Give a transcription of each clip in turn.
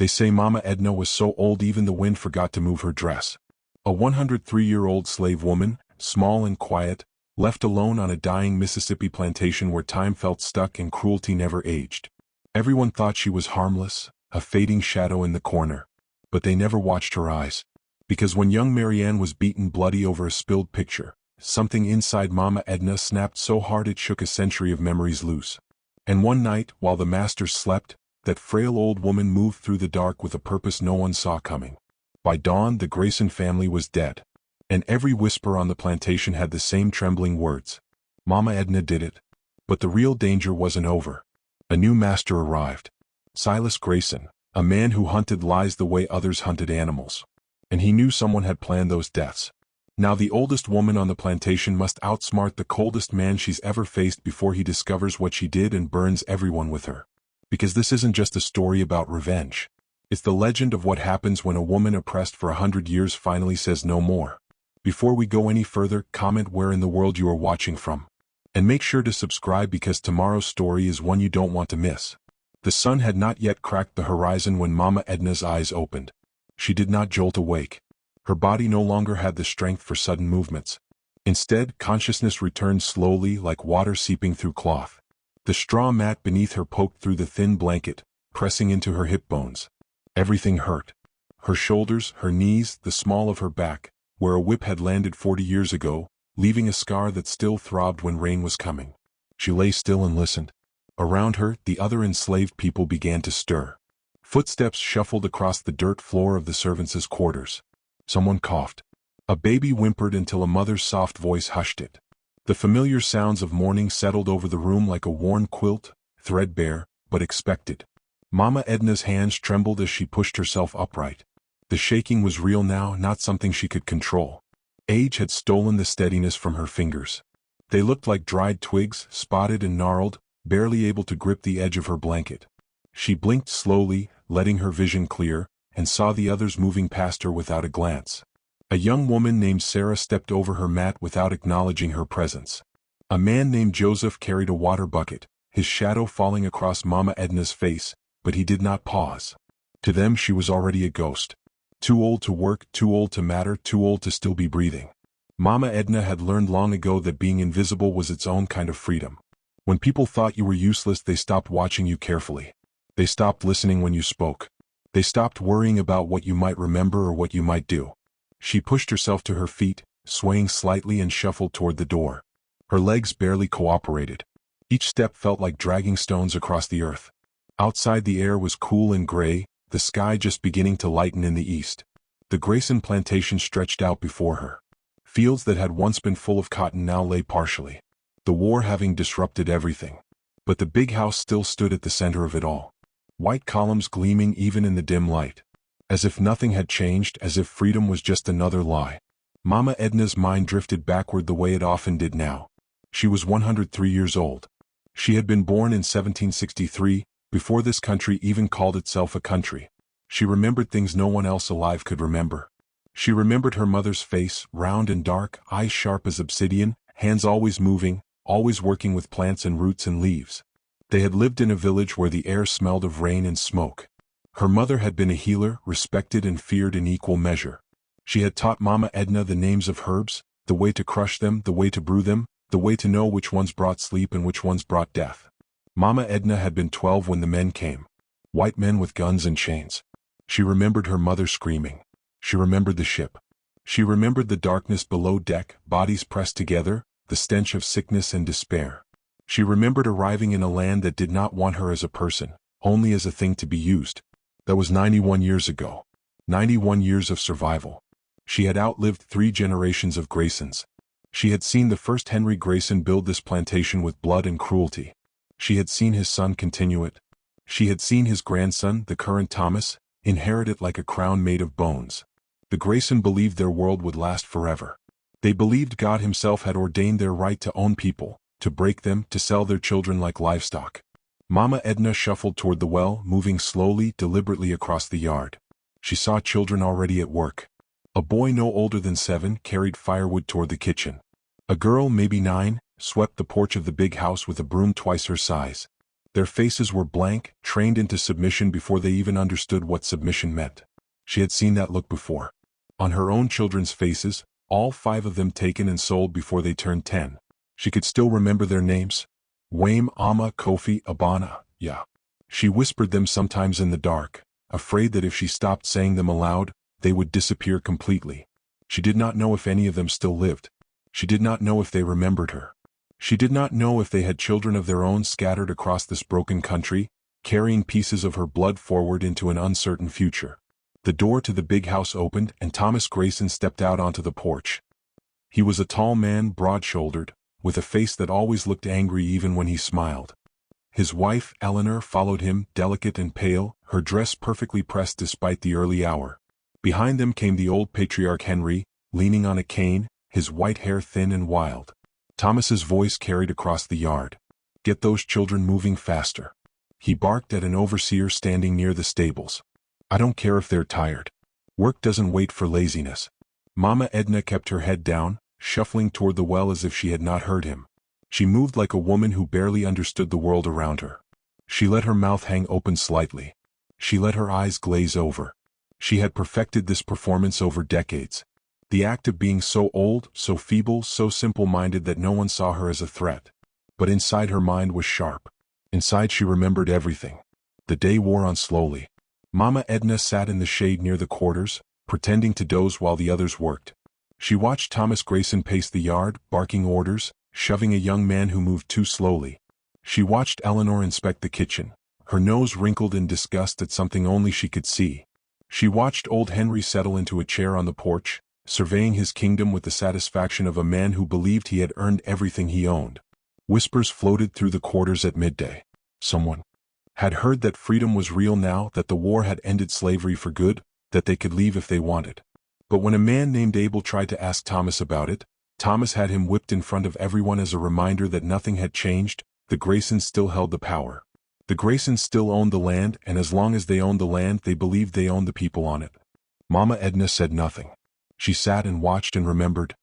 They say Mama Edna was so old even the wind forgot to move her dress. A 103-year-old slave woman, small and quiet, left alone on a dying Mississippi plantation where time felt stuck and cruelty never aged. Everyone thought she was harmless, a fading shadow in the corner. But they never watched her eyes. Because when young Marianne was beaten bloody over a spilled picture, something inside Mama Edna snapped so hard it shook a century of memories loose. And one night, while the masters slept, that frail old woman moved through the dark with a purpose no one saw coming. By dawn, the Grayson family was dead. And every whisper on the plantation had the same trembling words. Mama Edna did it. But the real danger wasn't over. A new master arrived. Silas Grayson, a man who hunted lies the way others hunted animals. And he knew someone had planned those deaths. Now the oldest woman on the plantation must outsmart the coldest man she's ever faced before he discovers what she did and burns everyone with her. Because this isn't just a story about revenge. It's the legend of what happens when a woman oppressed for 100 years finally says no more. Before we go any further, comment where in the world you are watching from. And make sure to subscribe because tomorrow's story is one you don't want to miss. The sun had not yet cracked the horizon when Mama Edna's eyes opened. She did not jolt awake. Her body no longer had the strength for sudden movements. Instead, consciousness returned slowly like water seeping through cloth. The straw mat beneath her poked through the thin blanket, pressing into her hip bones. Everything hurt. Her shoulders, her knees, the small of her back, where a whip had landed 40 years ago, leaving a scar that still throbbed when rain was coming. She lay still and listened. Around her, the other enslaved people began to stir. Footsteps shuffled across the dirt floor of the servants' quarters. Someone coughed. A baby whimpered until a mother's soft voice hushed it. The familiar sounds of mourning settled over the room like a worn quilt, threadbare, but expected. Mama Edna's hands trembled as she pushed herself upright. The shaking was real now, not something she could control. Age had stolen the steadiness from her fingers. They looked like dried twigs, spotted and gnarled, barely able to grip the edge of her blanket. She blinked slowly, letting her vision clear, and saw the others moving past her without a glance. A young woman named Sarah stepped over her mat without acknowledging her presence. A man named Joseph carried a water bucket, his shadow falling across Mama Edna's face, but he did not pause. To them she was already a ghost. Too old to work, too old to matter, too old to still be breathing. Mama Edna had learned long ago that being invisible was its own kind of freedom. When people thought you were useless, they stopped watching you carefully. They stopped listening when you spoke. They stopped worrying about what you might remember or what you might do. She pushed herself to her feet, swaying slightly and shuffled toward the door. Her legs barely cooperated. Each step felt like dragging stones across the earth. Outside the air was cool and gray, the sky just beginning to lighten in the east. The Grayson plantation stretched out before her. Fields that had once been full of cotton now lay partially. The war having disrupted everything. But the big house still stood at the center of it all. White columns gleaming even in the dim light. As if nothing had changed, as if freedom was just another lie. Mama Edna's mind drifted backward the way it often did now. She was 103 years old. She had been born in 1763, before this country even called itself a country. She remembered things no one else alive could remember. She remembered her mother's face, round and dark, eyes sharp as obsidian, hands always moving, always working with plants and roots and leaves. They had lived in a village where the air smelled of rain and smoke. Her mother had been a healer, respected and feared in equal measure. She had taught Mama Edna the names of herbs, the way to crush them, the way to brew them, the way to know which ones brought sleep and which ones brought death. Mama Edna had been 12 when the men came. White men with guns and chains. She remembered her mother screaming. She remembered the ship. She remembered the darkness below deck, bodies pressed together, the stench of sickness and despair. She remembered arriving in a land that did not want her as a person, only as a thing to be used. That was 91 years ago. 91 years of survival. She had outlived 3 generations of Graysons. She had seen the first Henry Grayson build this plantation with blood and cruelty. She had seen his son continue it. She had seen his grandson, the current Thomas, inherit it like a crown made of bones. The Grayson believed their world would last forever. They believed God himself had ordained their right to own people, to break them, to sell their children like livestock. Mama Edna shuffled toward the well, moving slowly, deliberately across the yard. She saw children already at work. A boy no older than 7 carried firewood toward the kitchen. A girl, maybe 9, swept the porch of the big house with a broom twice her size. Their faces were blank, trained into submission before they even understood what submission meant. She had seen that look before. On her own children's faces, all 5 of them taken and sold before they turned 10. She could still remember their names. Wayne, Amma, Kofi, Abana, yeah. She whispered them sometimes in the dark, afraid that if she stopped saying them aloud, they would disappear completely. She did not know if any of them still lived. She did not know if they remembered her. She did not know if they had children of their own scattered across this broken country, carrying pieces of her blood forward into an uncertain future. The door to the big house opened and Thomas Grayson stepped out onto the porch. He was a tall man, broad-shouldered, with a face that always looked angry even when he smiled. His wife, Eleanor, followed him, delicate and pale, her dress perfectly pressed despite the early hour. Behind them came the old patriarch Henry, leaning on a cane, his white hair thin and wild. Thomas's voice carried across the yard. "Get those children moving faster." He barked at an overseer standing near the stables. "I don't care if they're tired. Work doesn't wait for laziness." Mama Edna kept her head down, shuffling toward the well as if she had not heard him. She moved like a woman who barely understood the world around her. She let her mouth hang open slightly. She let her eyes glaze over. She had perfected this performance over decades. The act of being so old, so feeble, so simple-minded that no one saw her as a threat. But inside her mind was sharp. Inside she remembered everything. The day wore on slowly. Mama Edna sat in the shade near the quarters, pretending to doze while the others worked. She watched Thomas Grayson pace the yard, barking orders, shoving a young man who moved too slowly. She watched Eleanor inspect the kitchen, her nose wrinkled in disgust at something only she could see. She watched old Henry settle into a chair on the porch, surveying his kingdom with the satisfaction of a man who believed he had earned everything he owned. Whispers floated through the quarters at midday. Someone had heard that freedom was real now, that the war had ended slavery for good, that they could leave if they wanted. But when a man named Abel tried to ask Thomas about it, Thomas had him whipped in front of everyone as a reminder that nothing had changed. The Graysons still held the power. The Graysons still owned the land, and as long as they owned the land, they believed they owned the people on it. Mama Edna said nothing. She sat and watched and remembered.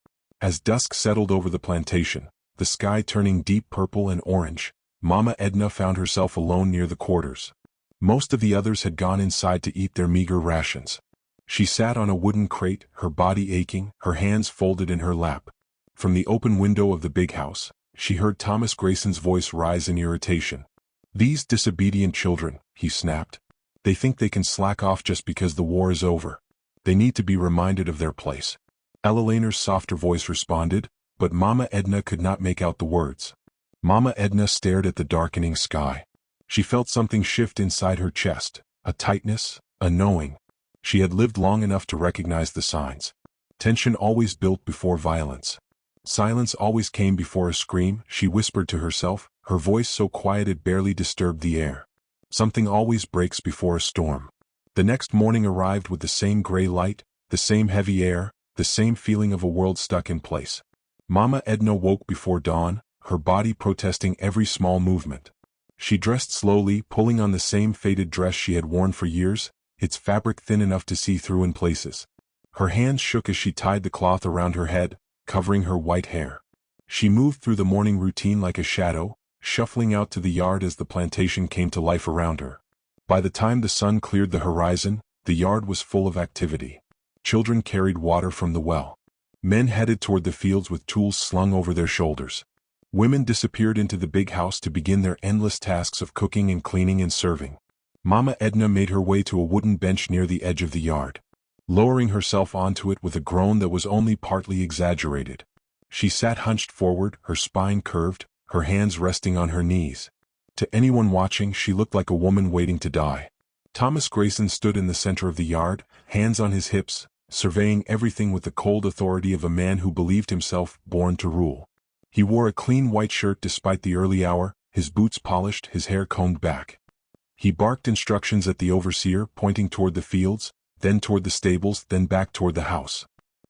As dusk settled over the plantation, the sky turning deep purple and orange, Mama Edna found herself alone near the quarters. Most of the others had gone inside to eat their meager rations. She sat on a wooden crate, her body aching, her hands folded in her lap. From the open window of the big house, she heard Thomas Grayson's voice rise in irritation. "These disobedient children," he snapped. "They think they can slack off just because the war is over. They need to be reminded of their place." Eleanor's softer voice responded, but Mama Edna could not make out the words. Mama Edna stared at the darkening sky. She felt something shift inside her chest, a tightness, a knowing. She had lived long enough to recognize the signs. Tension always built before violence. Silence always came before a scream, she whispered to herself, her voice so quiet it barely disturbed the air. Something always breaks before a storm. The next morning arrived with the same gray light, the same heavy air, the same feeling of a world stuck in place. Mama Edna woke before dawn, her body protesting every small movement. She dressed slowly, pulling on the same faded dress she had worn for years, its fabric thin enough to see through in places. Her hands shook as she tied the cloth around her head, covering her white hair. She moved through the morning routine like a shadow, shuffling out to the yard as the plantation came to life around her. By the time the sun cleared the horizon, the yard was full of activity. Children carried water from the well. Men headed toward the fields with tools slung over their shoulders. Women disappeared into the big house to begin their endless tasks of cooking and cleaning and serving. Mama Edna made her way to a wooden bench near the edge of the yard. Lowering herself onto it with a groan that was only partly exaggerated. She sat hunched forward, her spine curved, her hands resting on her knees. To anyone watching, she looked like a woman waiting to die. Thomas Grayson stood in the center of the yard, hands on his hips, surveying everything with the cold authority of a man who believed himself born to rule. He wore a clean white shirt despite the early hour, his boots polished, his hair combed back. He barked instructions at the overseer, pointing toward the fields, then toward the stables, then back toward the house.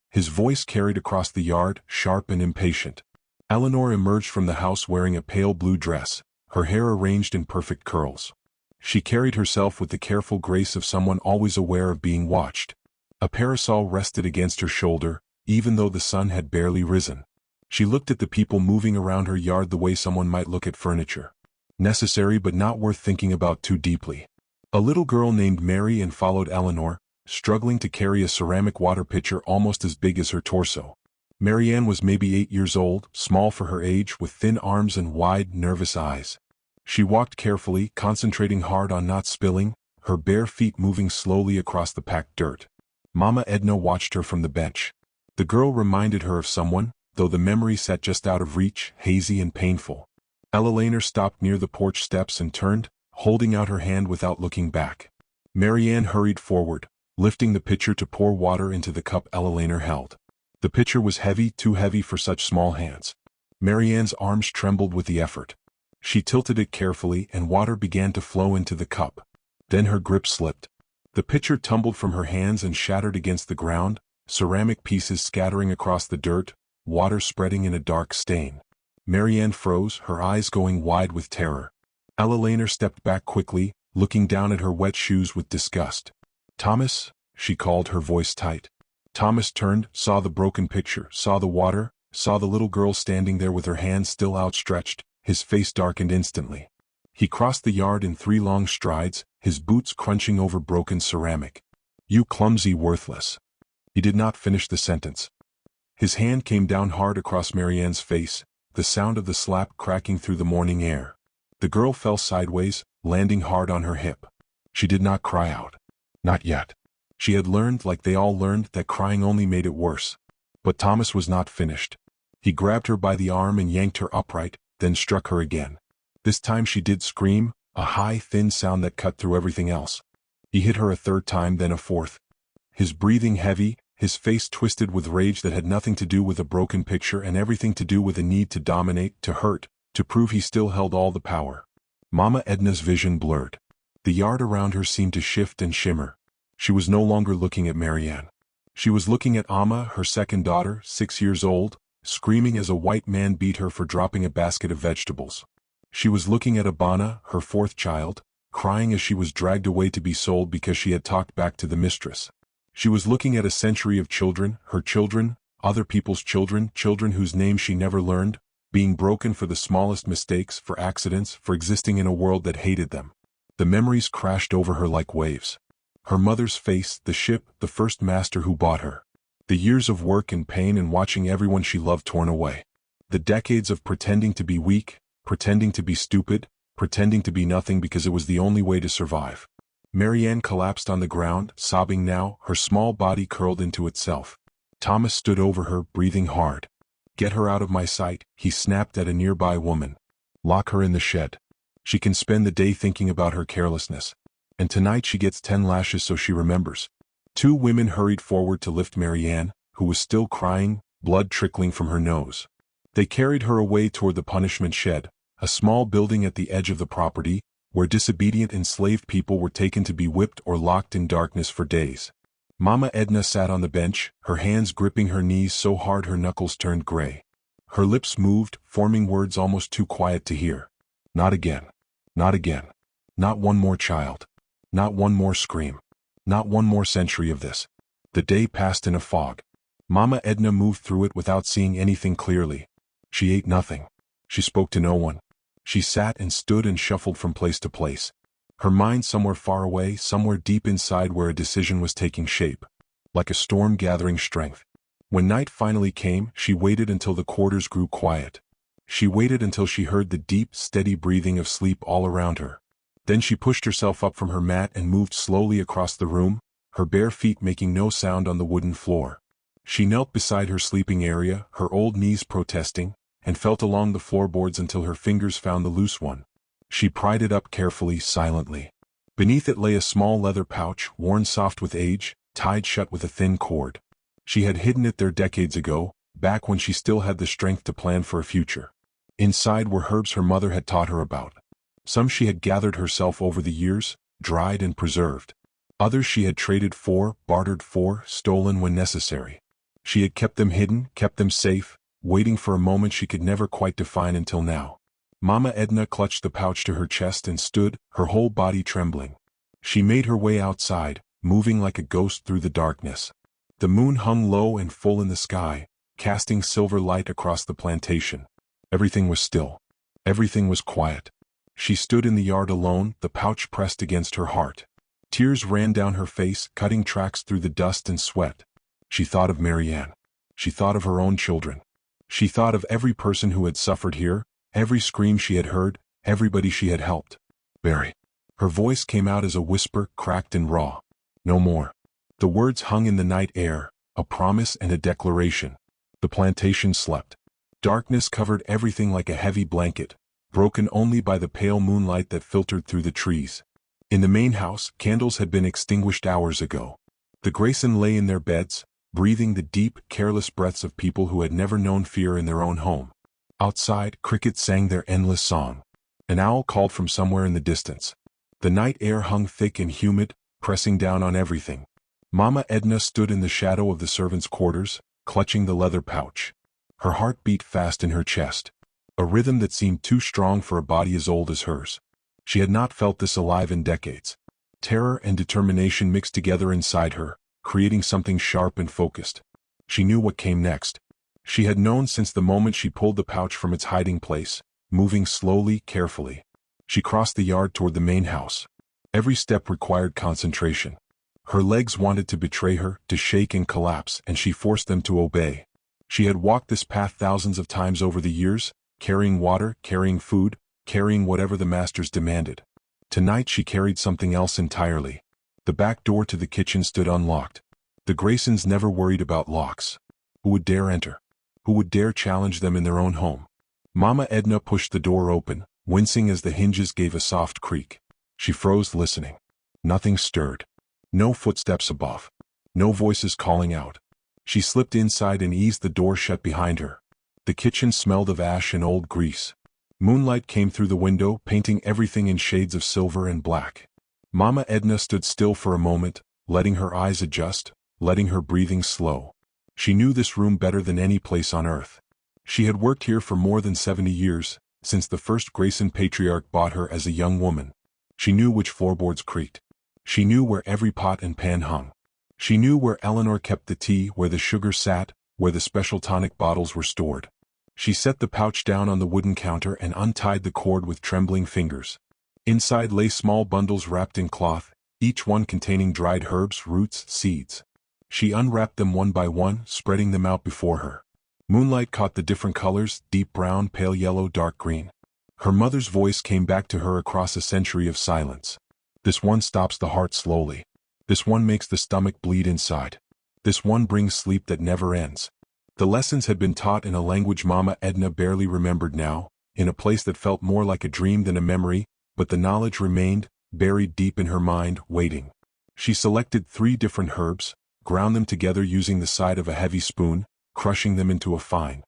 His voice carried across the yard, sharp and impatient. Eleanor emerged from the house wearing a pale blue dress, her hair arranged in perfect curls. She carried herself with the careful grace of someone always aware of being watched. A parasol rested against her shoulder, even though the sun had barely risen. She looked at the people moving around her yard the way someone might look at furniture. Necessary but not worth thinking about too deeply. A little girl named Mary Ann followed Eleanor, struggling to carry a ceramic water pitcher almost as big as her torso. Mary Ann was maybe 8 years old, small for her age, with thin arms and wide, nervous eyes. She walked carefully, concentrating hard on not spilling, her bare feet moving slowly across the packed dirt. Mama Edna watched her from the bench. The girl reminded her of someone, though the memory sat just out of reach, hazy and painful. Eleanor stopped near the porch steps and turned, holding out her hand without looking back. Mary Ann hurried forward, lifting the pitcher to pour water into the cup Eleanor held. The pitcher was heavy, too heavy for such small hands. Mary Ann's arms trembled with the effort. She tilted it carefully and water began to flow into the cup. Then her grip slipped. The pitcher tumbled from her hands and shattered against the ground, ceramic pieces scattering across the dirt, water spreading in a dark stain. Mary Ann froze, her eyes going wide with terror. Eleanor stepped back quickly, looking down at her wet shoes with disgust. "Thomas," she called, her voice tight. Thomas turned, saw the broken pitcher, saw the water, saw the little girl standing there with her hands still outstretched. His face darkened instantly. He crossed the yard in 3 long strides, his boots crunching over broken ceramic. "You clumsy worthless." He did not finish the sentence. His hand came down hard across Mary Ann's face, the sound of the slap cracking through the morning air. The girl fell sideways, landing hard on her hip. She did not cry out. Not yet. She had learned, like they all learned, that crying only made it worse. But Thomas was not finished. He grabbed her by the arm and yanked her upright, then struck her again. This time she did scream, a high, thin sound that cut through everything else. He hit her a 3rd time, then a 4th. His breathing heavy, his face twisted with rage that had nothing to do with a broken picture and everything to do with a need to dominate, to hurt, to prove he still held all the power. Mama Edna's vision blurred. The yard around her seemed to shift and shimmer. She was no longer looking at Mary Ann. She was looking at Amma, her second daughter, 6 years old, screaming as a white man beat her for dropping a basket of vegetables. She was looking at Abana, her 4th child, crying as she was dragged away to be sold because she had talked back to the mistress. She was looking at a century of children, her children, other people's children, children whose names she never learned, being broken for the smallest mistakes, for accidents, for existing in a world that hated them. The memories crashed over her like waves. Her mother's face, the ship, the first master who bought her. The years of work and pain and watching everyone she loved torn away. The decades of pretending to be weak, pretending to be stupid, pretending to be nothing because it was the only way to survive. Mary Ann collapsed on the ground, sobbing now, her small body curled into itself. Thomas stood over her, breathing hard. "Get her out of my sight," he snapped at a nearby woman. "Lock her in the shed. She can spend the day thinking about her carelessness. And tonight she gets 10 lashes so she remembers." 2 women hurried forward to lift Mary Ann, who was still crying, blood trickling from her nose. They carried her away toward the punishment shed, a small building at the edge of the property, where disobedient enslaved people were taken to be whipped or locked in darkness for days. Mama Edna sat on the bench, her hands gripping her knees so hard her knuckles turned gray. Her lips moved, forming words almost too quiet to hear. "Not again. Not again. Not one more child. Not one more scream. Not one more century of this." The day passed in a fog. Mama Edna moved through it without seeing anything clearly. She ate nothing. She spoke to no one. She sat and stood and shuffled from place to place. Her mind somewhere far away, somewhere deep inside where a decision was taking shape. Like a storm gathering strength. When night finally came, she waited until the quarters grew quiet. She waited until she heard the deep, steady breathing of sleep all around her. Then she pushed herself up from her mat and moved slowly across the room, her bare feet making no sound on the wooden floor. She knelt beside her sleeping area, her old knees protesting, and felt along the floorboards until her fingers found the loose one. She pried it up carefully, silently. Beneath it lay a small leather pouch, worn soft with age, tied shut with a thin cord. She had hidden it there decades ago, back when she still had the strength to plan for a future. Inside were herbs her mother had taught her about. Some she had gathered herself over the years, dried and preserved. Others she had traded for, bartered for, stolen when necessary. She had kept them hidden, kept them safe, waiting for a moment she could never quite define until now. Mama Edna clutched the pouch to her chest and stood, her whole body trembling. She made her way outside, moving like a ghost through the darkness. The moon hung low and full in the sky, casting silver light across the plantation. Everything was still. Everything was quiet. She stood in the yard alone, the pouch pressed against her heart. Tears ran down her face, cutting tracks through the dust and sweat. She thought of Marianne. She thought of her own children. She thought of every person who had suffered here, every scream she had heard, everybody she had helped. Barry. Her voice came out as a whisper, cracked and raw. No more. The words hung in the night air, a promise and a declaration. The plantation slept. Darkness covered everything like a heavy blanket, broken only by the pale moonlight that filtered through the trees. In the main house, candles had been extinguished hours ago. The Grayson lay in their beds, breathing the deep, careless breaths of people who had never known fear in their own home. Outside, crickets sang their endless song. An owl called from somewhere in the distance. The night air hung thick and humid, pressing down on everything. Mama Edna stood in the shadow of the servants' quarters, clutching the leather pouch. Her heart beat fast in her chest, a rhythm that seemed too strong for a body as old as hers. She had not felt this alive in decades. Terror and determination mixed together inside her, creating something sharp and focused. She knew what came next. She had known since the moment she pulled the pouch from its hiding place, moving slowly, carefully. She crossed the yard toward the main house. Every step required concentration. Her legs wanted to betray her, to shake and collapse, and she forced them to obey. She had walked this path thousands of times over the years, carrying water, carrying food, carrying whatever the masters demanded. Tonight she carried something else entirely. The back door to the kitchen stood unlocked. The Graysons never worried about locks. Who would dare enter? Who would dare challenge them in their own home? Mama Edna pushed the door open, wincing as the hinges gave a soft creak. She froze, listening. Nothing stirred. No footsteps above. No voices calling out. She slipped inside and eased the door shut behind her. The kitchen smelled of ash and old grease. Moonlight came through the window, painting everything in shades of silver and black. Mama Edna stood still for a moment, letting her eyes adjust, letting her breathing slow. She knew this room better than any place on earth. She had worked here for more than 70 years, since the first Grayson patriarch bought her as a young woman. She knew which floorboards creaked. She knew where every pot and pan hung. She knew where Eleanor kept the tea, where the sugar sat, where the special tonic bottles were stored. She set the pouch down on the wooden counter and untied the cord with trembling fingers. Inside lay small bundles wrapped in cloth, each one containing dried herbs, roots, seeds. She unwrapped them one by one, spreading them out before her. Moonlight caught the different colors, deep brown, pale yellow, dark green. Her mother's voice came back to her across a century of silence. This one stops the heart slowly. This one makes the stomach bleed inside. This one brings sleep that never ends. The lessons had been taught in a language Mama Edna barely remembered now, in a place that felt more like a dream than a memory, but the knowledge remained, buried deep in her mind, waiting. She selected 3 different herbs, ground them together using the side of a heavy spoon, crushing them into a fine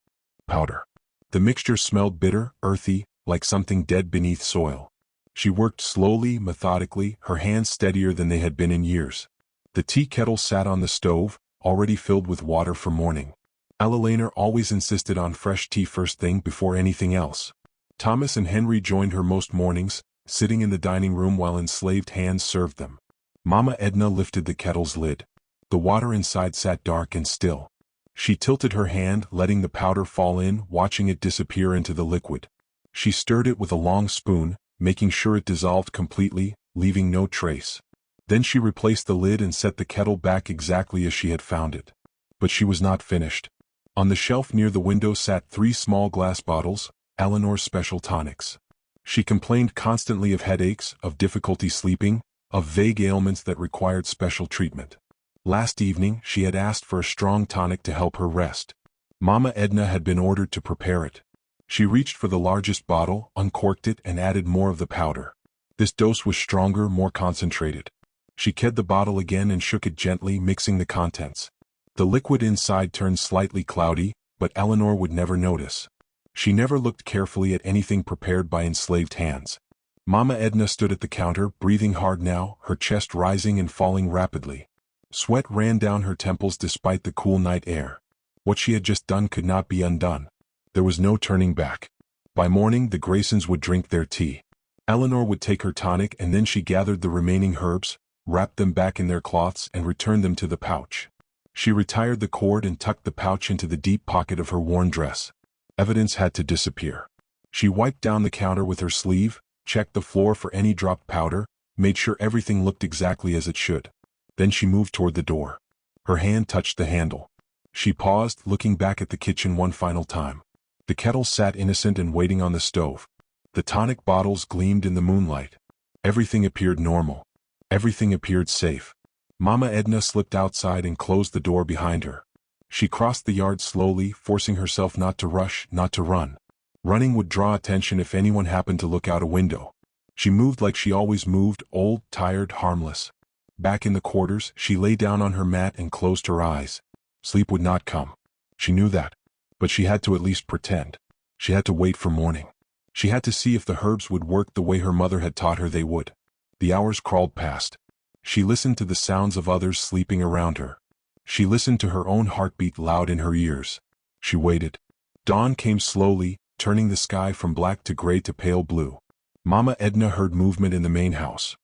powder. The mixture smelled bitter, earthy, like something dead beneath soil. She worked slowly, methodically, her hands steadier than they had been in years. The tea kettle sat on the stove, already filled with water for morning. Eleanor always insisted on fresh tea first thing before anything else. Thomas and Henry joined her most mornings, sitting in the dining room while enslaved hands served them. Mama Edna lifted the kettle's lid. The water inside sat dark and still. She tilted her hand, letting the powder fall in, watching it disappear into the liquid. She stirred it with a long spoon, making sure it dissolved completely, leaving no trace. Then she replaced the lid and set the kettle back exactly as she had found it. But she was not finished. On the shelf near the window sat 3 small glass bottles, Eleanor's special tonics. She complained constantly of headaches, of difficulty sleeping, of vague ailments that required special treatment. Last evening, she had asked for a strong tonic to help her rest. Mama Edna had been ordered to prepare it. She reached for the largest bottle, uncorked it, and added more of the powder. This dose was stronger, more concentrated. She kept the bottle again and shook it gently, mixing the contents. The liquid inside turned slightly cloudy, but Eleanor would never notice. She never looked carefully at anything prepared by enslaved hands. Mama Edna stood at the counter, breathing hard now, her chest rising and falling rapidly. Sweat ran down her temples despite the cool night air. What she had just done could not be undone. There was no turning back. By morning, the Graysons would drink their tea. Eleanor would take her tonic and then she gathered the remaining herbs, wrapped them back in their cloths and returned them to the pouch. She retired the cord and tucked the pouch into the deep pocket of her worn dress. Evidence had to disappear. She wiped down the counter with her sleeve, checked the floor for any dropped powder, made sure everything looked exactly as it should. Then she moved toward the door. Her hand touched the handle. She paused, looking back at the kitchen one final time. The kettle sat innocent and waiting on the stove. The tonic bottles gleamed in the moonlight. Everything appeared normal. Everything appeared safe. Mama Edna slipped outside and closed the door behind her. She crossed the yard slowly, forcing herself not to rush, not to run. Running would draw attention if anyone happened to look out a window. She moved like she always moved, old, tired, harmless. Back in the quarters, she lay down on her mat and closed her eyes. Sleep would not come. She knew that. But she had to at least pretend. She had to wait for morning. She had to see if the herbs would work the way her mother had taught her they would. The hours crawled past. She listened to the sounds of others sleeping around her. She listened to her own heartbeat loud in her ears. She waited. Dawn came slowly, turning the sky from black to gray to pale blue. Mama Edna heard movement in the main house.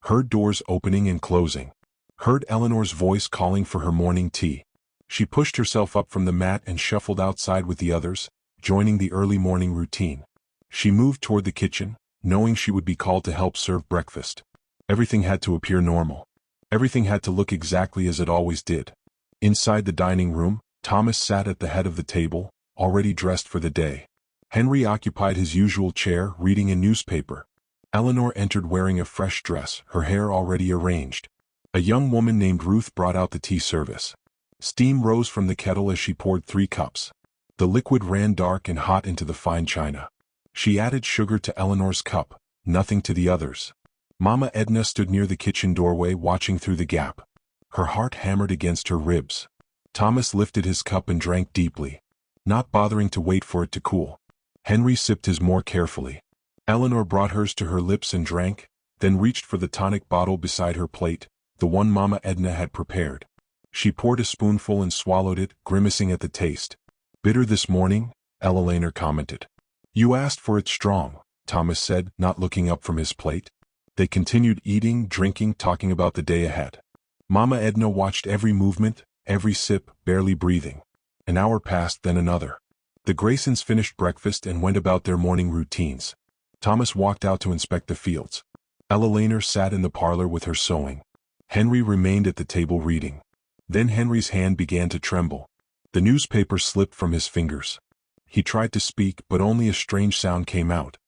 Heard doors opening and closing. Heard Eleanor's voice calling for her morning tea. She pushed herself up from the mat and shuffled outside with the others, joining the early morning routine. She moved toward the kitchen, knowing she would be called to help serve breakfast. Everything had to appear normal. Everything had to look exactly as it always did. Inside the dining room, Thomas sat at the head of the table, already dressed for the day. Henry occupied his usual chair, reading a newspaper. Eleanor entered wearing a fresh dress, her hair already arranged. A young woman named Ruth brought out the tea service. Steam rose from the kettle as she poured 3 cups. The liquid ran dark and hot into the fine china. She added sugar to Eleanor's cup, nothing to the others. Mama Edna stood near the kitchen doorway watching through the gap. Her heart hammered against her ribs. Thomas lifted his cup and drank deeply, not bothering to wait for it to cool. Henry sipped his more carefully. Eleanor brought hers to her lips and drank, then reached for the tonic bottle beside her plate, the one Mama Edna had prepared. She poured a spoonful and swallowed it, grimacing at the taste. "Bitter this morning," Eleanor commented. "You asked for it strong," Thomas said, not looking up from his plate. They continued eating, drinking, talking about the day ahead. Mama Edna watched every movement, every sip, barely breathing. An hour passed, then another. The Graysons finished breakfast and went about their morning routines. Thomas walked out to inspect the fields. Eleanor sat in the parlor with her sewing. Henry remained at the table reading. Then Henry's hand began to tremble. The newspaper slipped from his fingers. He tried to speak, but only a strange sound came out.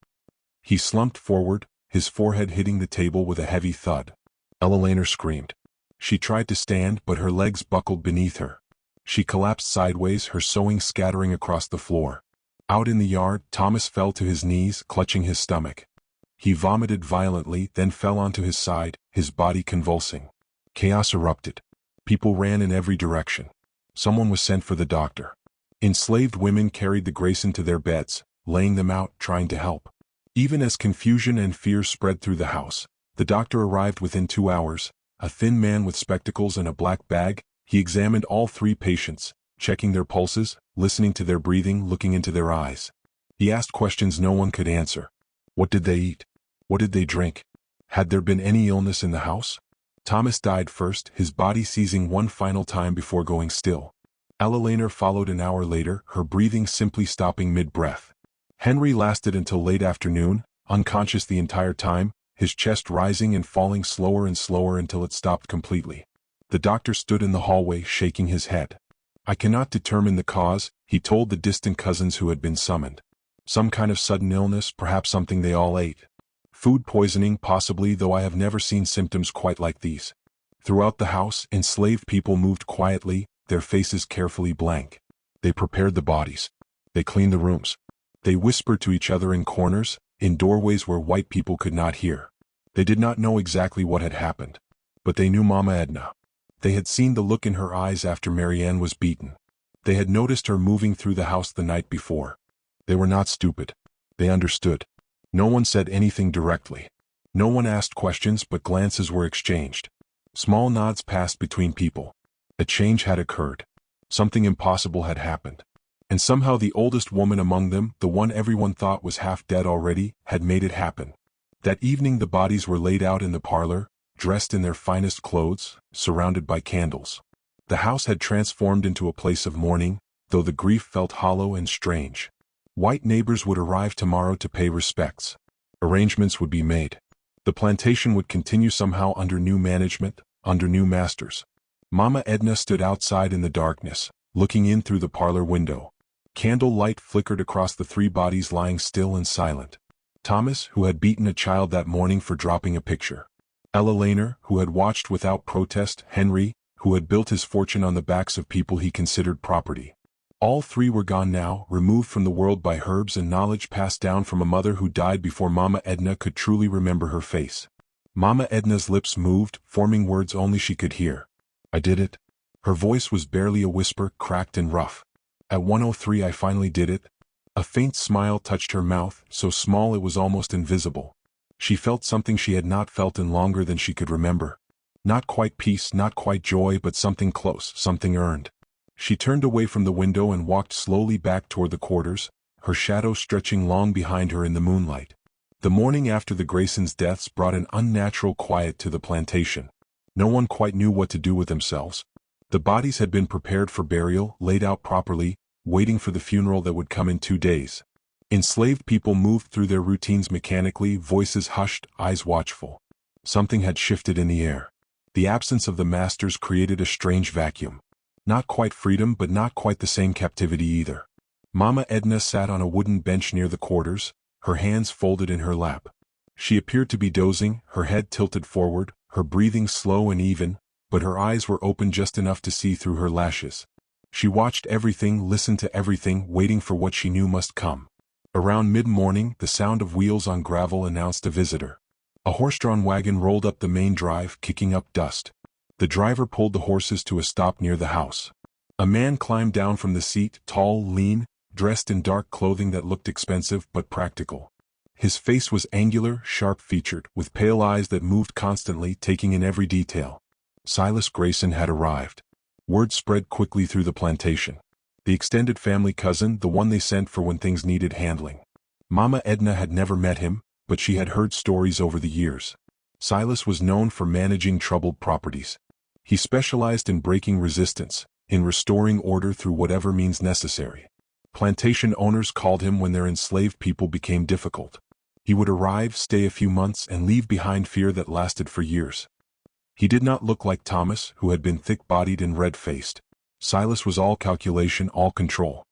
He slumped forward, his forehead hitting the table with a heavy thud. Eleanor screamed. She tried to stand, but her legs buckled beneath her. She collapsed sideways, her sewing scattering across the floor. Out in the yard, Thomas fell to his knees, clutching his stomach. He vomited violently, then fell onto his side, his body convulsing. Chaos erupted. People ran in every direction. Someone was sent for the doctor. Enslaved women carried the Grayson to their beds, laying them out, trying to help. Even as confusion and fear spread through the house, the doctor arrived within 2 hours, a thin man with spectacles and a black bag. He examined all 3 patients, checking their pulses, listening to their breathing, looking into their eyes. He asked questions no one could answer. What did they eat? What did they drink? Had there been any illness in the house? Thomas died first, his body seizing one final time before going still. Eleanor followed an hour later, her breathing simply stopping mid-breath. Henry lasted until late afternoon, unconscious the entire time, his chest rising and falling slower and slower until it stopped completely. The doctor stood in the hallway, shaking his head. "I cannot determine the cause," he told the distant cousins who had been summoned. "Some kind of sudden illness, perhaps something they all ate. Food poisoning, possibly, though I have never seen symptoms quite like these." Throughout the house, enslaved people moved quietly, their faces carefully blank. They prepared the bodies. They cleaned the rooms. They whispered to each other in corners, in doorways where white people could not hear. They did not know exactly what had happened. But they knew Mama Edna. They had seen the look in her eyes after Marianne was beaten. They had noticed her moving through the house the night before. They were not stupid. They understood. No one said anything directly. No one asked questions, but glances were exchanged. Small nods passed between people. A change had occurred. Something impossible had happened. And somehow the oldest woman among them, the one everyone thought was half dead already, had made it happen. That evening the bodies were laid out in the parlor, dressed in their finest clothes, surrounded by candles. The house had transformed into a place of mourning, though the grief felt hollow and strange. White neighbors would arrive tomorrow to pay respects. Arrangements would be made. The plantation would continue somehow under new management, under new masters. Mama Edna stood outside in the darkness, looking in through the parlor window. Candle light flickered across the three bodies lying still and silent. Thomas, who had beaten a child that morning for dropping a picture. Ella Laner, who had watched without protest. Henry, who had built his fortune on the backs of people he considered property. All three were gone now, removed from the world by herbs and knowledge passed down from a mother who died before Mama Edna could truly remember her face. Mama Edna's lips moved, forming words only she could hear. I did it. Her voice was barely a whisper, cracked and rough. At 1:03 I finally did it. A faint smile touched her mouth, so small it was almost invisible. She felt something she had not felt in longer than she could remember. Not quite peace, not quite joy, but something close, something earned. She turned away from the window and walked slowly back toward the quarters, her shadow stretching long behind her in the moonlight. The morning after the Graysons' deaths brought an unnatural quiet to the plantation. No one quite knew what to do with themselves. The bodies had been prepared for burial, laid out properly, waiting for the funeral that would come in 2 days. Enslaved people moved through their routines mechanically, voices hushed, eyes watchful. Something had shifted in the air. The absence of the masters created a strange vacuum. Not quite freedom, but not quite the same captivity either. Mama Edna sat on a wooden bench near the quarters, her hands folded in her lap. She appeared to be dozing, her head tilted forward, her breathing slow and even, but her eyes were open just enough to see through her lashes. She watched everything, listened to everything, waiting for what she knew must come. Around mid-morning, the sound of wheels on gravel announced a visitor. A horse-drawn wagon rolled up the main drive, kicking up dust. The driver pulled the horses to a stop near the house. A man climbed down from the seat, tall, lean, dressed in dark clothing that looked expensive but practical. His face was angular, sharp-featured, with pale eyes that moved constantly, taking in every detail. Silas Grayson had arrived. Word spread quickly through the plantation. The extended family cousin, the one they sent for when things needed handling. Mama Edna had never met him, but she had heard stories over the years. Silas was known for managing troubled properties. He specialized in breaking resistance, in restoring order through whatever means necessary. Plantation owners called him when their enslaved people became difficult. He would arrive, stay a few months, and leave behind fear that lasted for years. He did not look like Thomas, who had been thick-bodied and red-faced. Silas was all calculation, all control.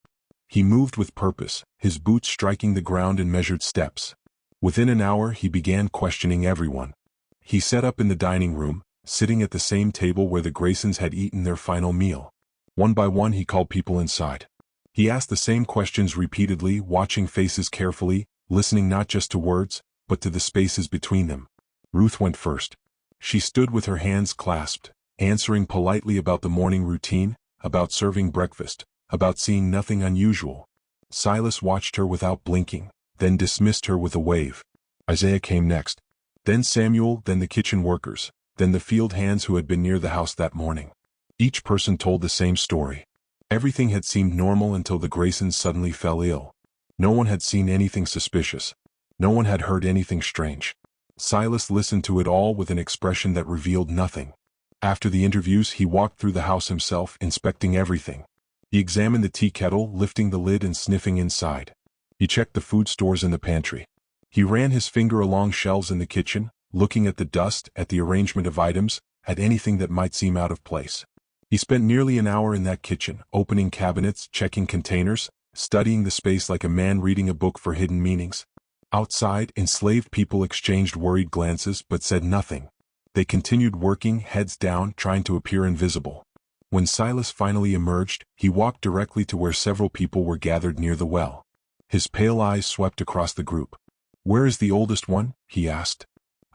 He moved with purpose, his boots striking the ground in measured steps. Within an hour he began questioning everyone. He set up in the dining room, sitting at the same table where the Graysons had eaten their final meal. One by one he called people inside. He asked the same questions repeatedly, watching faces carefully, listening not just to words, but to the spaces between them. Ruth went first. She stood with her hands clasped, answering politely about the morning routine, about serving breakfast, about seeing nothing unusual. Silas watched her without blinking, then dismissed her with a wave. Isaiah came next. Then Samuel, then the kitchen workers, then the field hands who had been near the house that morning. Each person told the same story. Everything had seemed normal until the Graysons suddenly fell ill. No one had seen anything suspicious. No one had heard anything strange. Silas listened to it all with an expression that revealed nothing. After the interviews he walked through the house himself, inspecting everything. He examined the tea kettle, lifting the lid and sniffing inside. He checked the food stores in the pantry. He ran his finger along shelves in the kitchen, looking at the dust, at the arrangement of items, at anything that might seem out of place. He spent nearly an hour in that kitchen, opening cabinets, checking containers, studying the space like a man reading a book for hidden meanings. Outside, enslaved people exchanged worried glances but said nothing. They continued working, heads down, trying to appear invisible. When Silas finally emerged, he walked directly to where several people were gathered near the well. His pale eyes swept across the group. "Where is the oldest one?" he asked.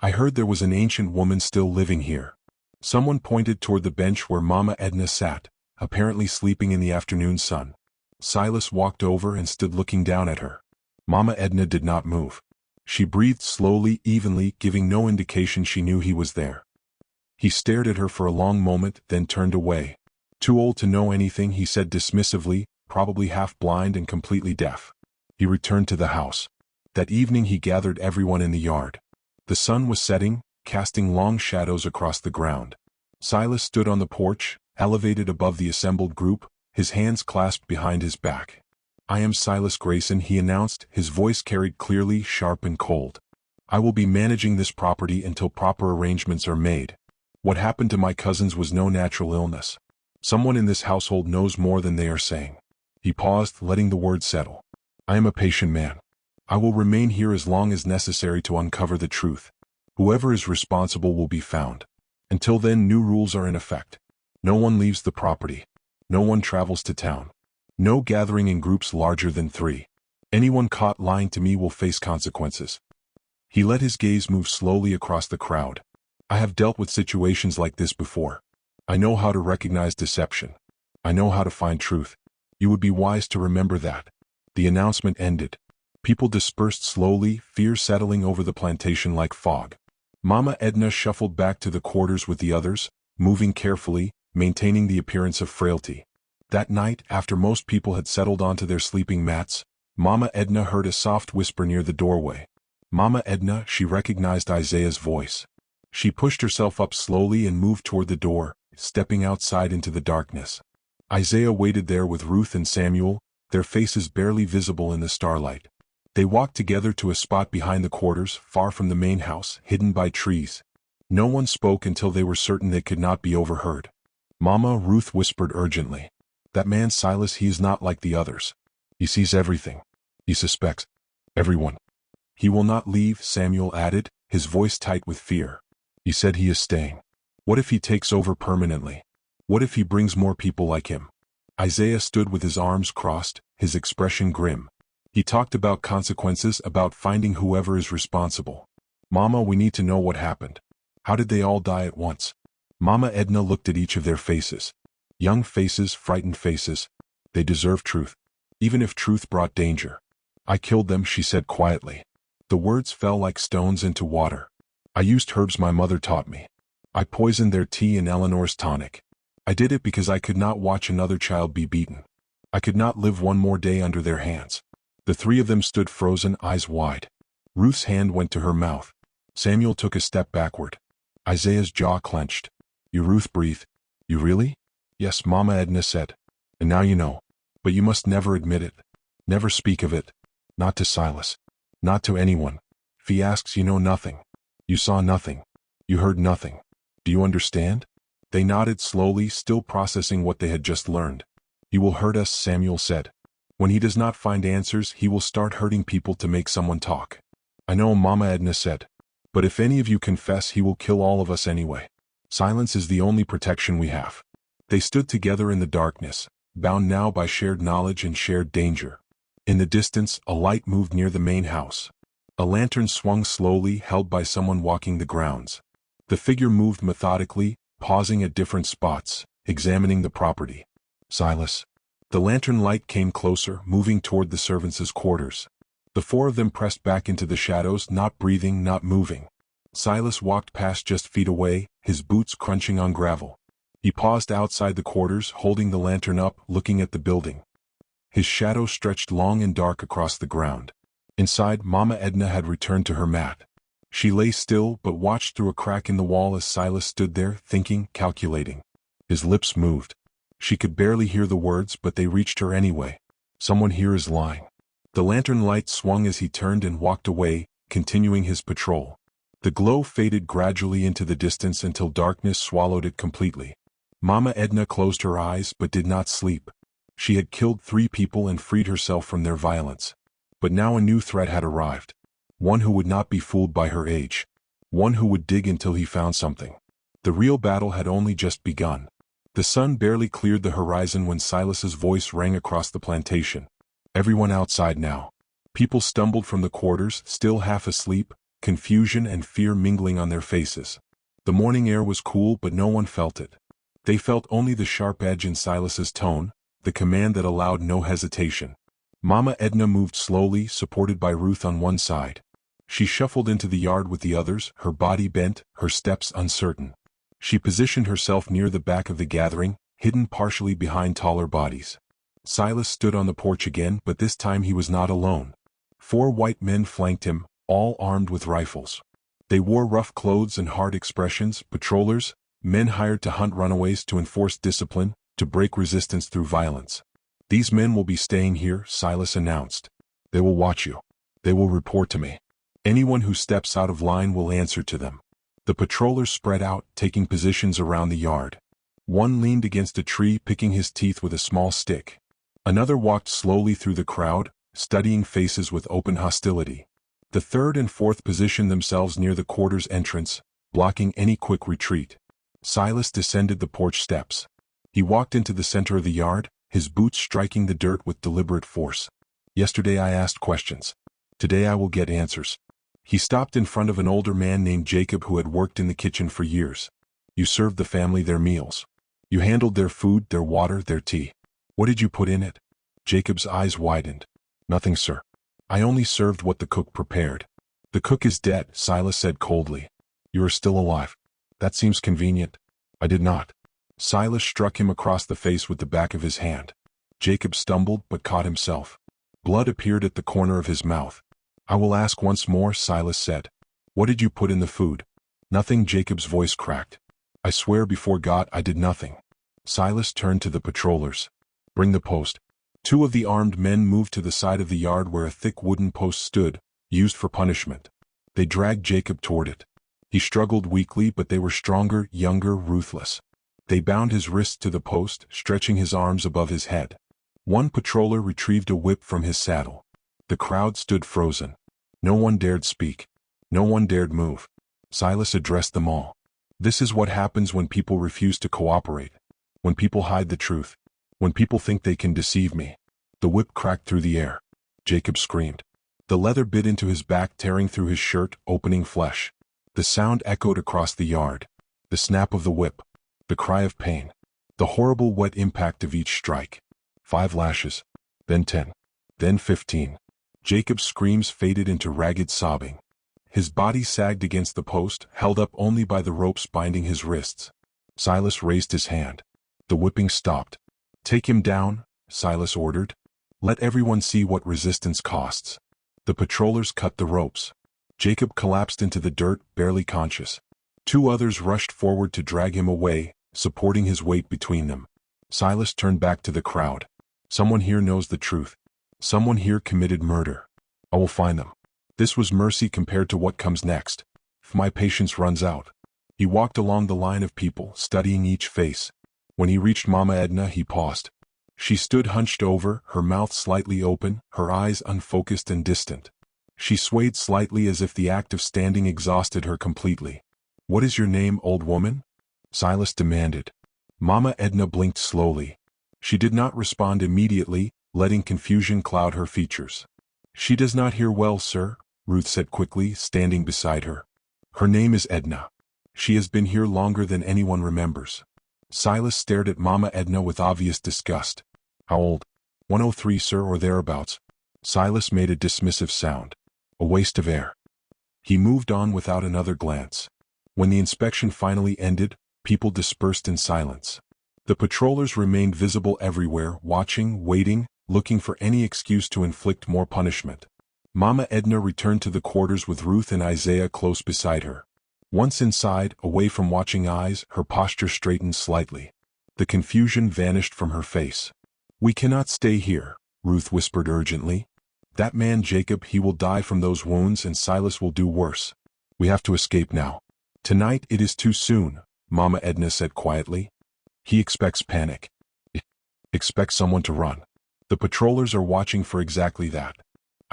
"I heard there was an ancient woman still living here." Someone pointed toward the bench where Mama Edna sat, apparently sleeping in the afternoon sun. Silas walked over and stood looking down at her. Mama Edna did not move. She breathed slowly, evenly, giving no indication she knew he was there. He stared at her for a long moment, then turned away. "Too old to know anything," he said dismissively, probably half blind and completely deaf. He returned to the house. That evening he gathered everyone in the yard. The sun was setting, casting long shadows across the ground. Silas stood on the porch, elevated above the assembled group, his hands clasped behind his back. "I am Silas Grayson," he announced, his voice carried clearly, sharp and cold. I will be managing this property until proper arrangements are made. What happened to my cousins was no natural illness. Someone in this household knows more than they are saying. He paused, letting the words settle. I am a patient man. I will remain here as long as necessary to uncover the truth. Whoever is responsible will be found. Until then, new rules are in effect. No one leaves the property. No one travels to town. No gathering in groups larger than 3. Anyone caught lying to me will face consequences. He let his gaze move slowly across the crowd. I have dealt with situations like this before. I know how to recognize deception. I know how to find truth. You would be wise to remember that. The announcement ended. People dispersed slowly, fear settling over the plantation like fog. Mama Edna shuffled back to the quarters with the others, moving carefully, maintaining the appearance of frailty. That night, after most people had settled onto their sleeping mats, Mama Edna heard a soft whisper near the doorway. Mama Edna, she recognized Isaiah's voice. She pushed herself up slowly and moved toward the door, stepping outside into the darkness. Isaiah waited there with Ruth and Samuel, their faces barely visible in the starlight. They walked together to a spot behind the quarters, far from the main house, hidden by trees. No one spoke until they were certain they could not be overheard. Mama, Ruth whispered urgently. That man Silas, he is not like the others. He sees everything. He suspects everyone. He will not leave, Samuel added, his voice tight with fear. He said he is staying. What if he takes over permanently? What if he brings more people like him? Isaiah stood with his arms crossed, his expression grim. He talked about consequences, about finding whoever is responsible. Mama, we need to know what happened. How did they all die at once? Mama Edna looked at each of their faces. Young faces, frightened faces. They deserve truth. Even if truth brought danger. I killed them, she said quietly. The words fell like stones into water. I used herbs my mother taught me. I poisoned their tea and Eleanor's tonic. I did it because I could not watch another child be beaten. I could not live one more day under their hands. The 3 of them stood frozen, eyes wide. Ruth's hand went to her mouth. Samuel took a step backward. Isaiah's jaw clenched. You, Ruth breathed. You really? Yes, Mama Edna said. And now you know. But you must never admit it. Never speak of it. Not to Silas. Not to anyone. If he asks, you know nothing. You saw nothing. You heard nothing. Do you understand? They nodded slowly, still processing what they had just learned. He will hurt us, Samuel said. When he does not find answers, he will start hurting people to make someone talk. I know, Mama Edna said. But if any of you confess, he will kill all of us anyway. Silence is the only protection we have. They stood together in the darkness, bound now by shared knowledge and shared danger. In the distance, a light moved near the main house. A lantern swung slowly, held by someone walking the grounds. The figure moved methodically, pausing at different spots, examining the property. Silas. The lantern light came closer, moving toward the servants' quarters. The 4 of them pressed back into the shadows, not breathing, not moving. Silas walked past just feet away, his boots crunching on gravel. He paused outside the quarters, holding the lantern up, looking at the building. His shadow stretched long and dark across the ground. Inside, Mama Edna had returned to her mat. She lay still, but watched through a crack in the wall as Silas stood there, thinking, calculating. His lips moved. She could barely hear the words, but they reached her anyway. Someone here is lying. The lantern light swung as he turned and walked away, continuing his patrol. The glow faded gradually into the distance until darkness swallowed it completely. Mama Edna closed her eyes but did not sleep. She had killed 3 people and freed herself from their violence. But now a new threat had arrived. One who would not be fooled by her age. One who would dig until he found something. The real battle had only just begun. The sun barely cleared the horizon when Silas's voice rang across the plantation. Everyone outside now. People stumbled from the quarters, still half asleep, confusion and fear mingling on their faces. The morning air was cool, but no one felt it. They felt only the sharp edge in Silas's tone, the command that allowed no hesitation. Mama Edna moved slowly, supported by Ruth on one side. She shuffled into the yard with the others, her body bent, her steps uncertain. She positioned herself near the back of the gathering, hidden partially behind taller bodies. Silas stood on the porch again, but this time he was not alone. 4 white men flanked him, all armed with rifles. They wore rough clothes and hard expressions, patrollers, men hired to hunt runaways, to enforce discipline, to break resistance through violence. These men will be staying here, Silas announced. They will watch you. They will report to me. Anyone who steps out of line will answer to them. The patrollers spread out, taking positions around the yard. One leaned against a tree, picking his teeth with a small stick. Another walked slowly through the crowd, studying faces with open hostility. The third and fourth positioned themselves near the quarters entrance, blocking any quick retreat. Silas descended the porch steps. He walked into the center of the yard, his boots striking the dirt with deliberate force. Yesterday I asked questions. Today I will get answers. He stopped in front of an older man named Jacob who had worked in the kitchen for years. You served the family their meals. You handled their food, their water, their tea. What did you put in it? Jacob's eyes widened. Nothing, sir. I only served what the cook prepared. The cook is dead, Silas said coldly. You are still alive. That seems convenient. I did not. Silas struck him across the face with the back of his hand. Jacob stumbled but caught himself. Blood appeared at the corner of his mouth. I will ask once more, Silas said. What did you put in the food? Nothing, Jacob's voice cracked. I swear before God I did nothing. Silas turned to the patrollers. Bring the post. Two of the armed men moved to the side of the yard where a thick wooden post stood, used for punishment. They dragged Jacob toward it. He struggled weakly, but they were stronger, younger, ruthless. They bound his wrists to the post, stretching his arms above his head. One patroller retrieved a whip from his saddle. The crowd stood frozen. No one dared speak. No one dared move. Silas addressed them all. This is what happens when people refuse to cooperate. When people hide the truth. When people think they can deceive me. The whip cracked through the air. Jacob screamed. The leather bit into his back, tearing through his shirt, opening flesh. The sound echoed across the yard. The snap of the whip. The cry of pain. The horrible wet impact of each strike. 5 lashes. Then 10. Then 15. Jacob's screams faded into ragged sobbing. His body sagged against the post, held up only by the ropes binding his wrists. Silas raised his hand. The whipping stopped. Take him down, Silas ordered. Let everyone see what resistance costs. The patrollers cut the ropes. Jacob collapsed into the dirt, barely conscious. 2 others rushed forward to drag him away, supporting his weight between them. Silas turned back to the crowd. Someone here knows the truth. Someone here committed murder. I will find them. This was mercy compared to what comes next. If my patience runs out. He walked along the line of people, studying each face. When he reached Mama Edna, he paused. She stood hunched over, her mouth slightly open, her eyes unfocused and distant. She swayed slightly as if the act of standing exhausted her completely. What is your name, old woman? Silas demanded. Mama Edna blinked slowly. She did not respond immediately, letting confusion cloud her features. She does not hear well, sir, Ruth said quickly, standing beside her. Her name is Edna. She has been here longer than anyone remembers. Silas stared at Mama Edna with obvious disgust. How old? 103, sir, or thereabouts. Silas made a dismissive sound. A waste of air. He moved on without another glance. When the inspection finally ended, people dispersed in silence. The patrollers remained visible everywhere, watching, waiting, looking for any excuse to inflict more punishment. Mama Edna returned to the quarters with Ruth and Isaiah close beside her. Once inside, away from watching eyes, her posture straightened slightly. The confusion vanished from her face. We cannot stay here, Ruth whispered urgently. That man Jacob, he will die from those wounds, and Silas will do worse. We have to escape now. Tonight it is too soon, Mama Edna said quietly. He expects panic. Expects someone to run. The patrollers are watching for exactly that.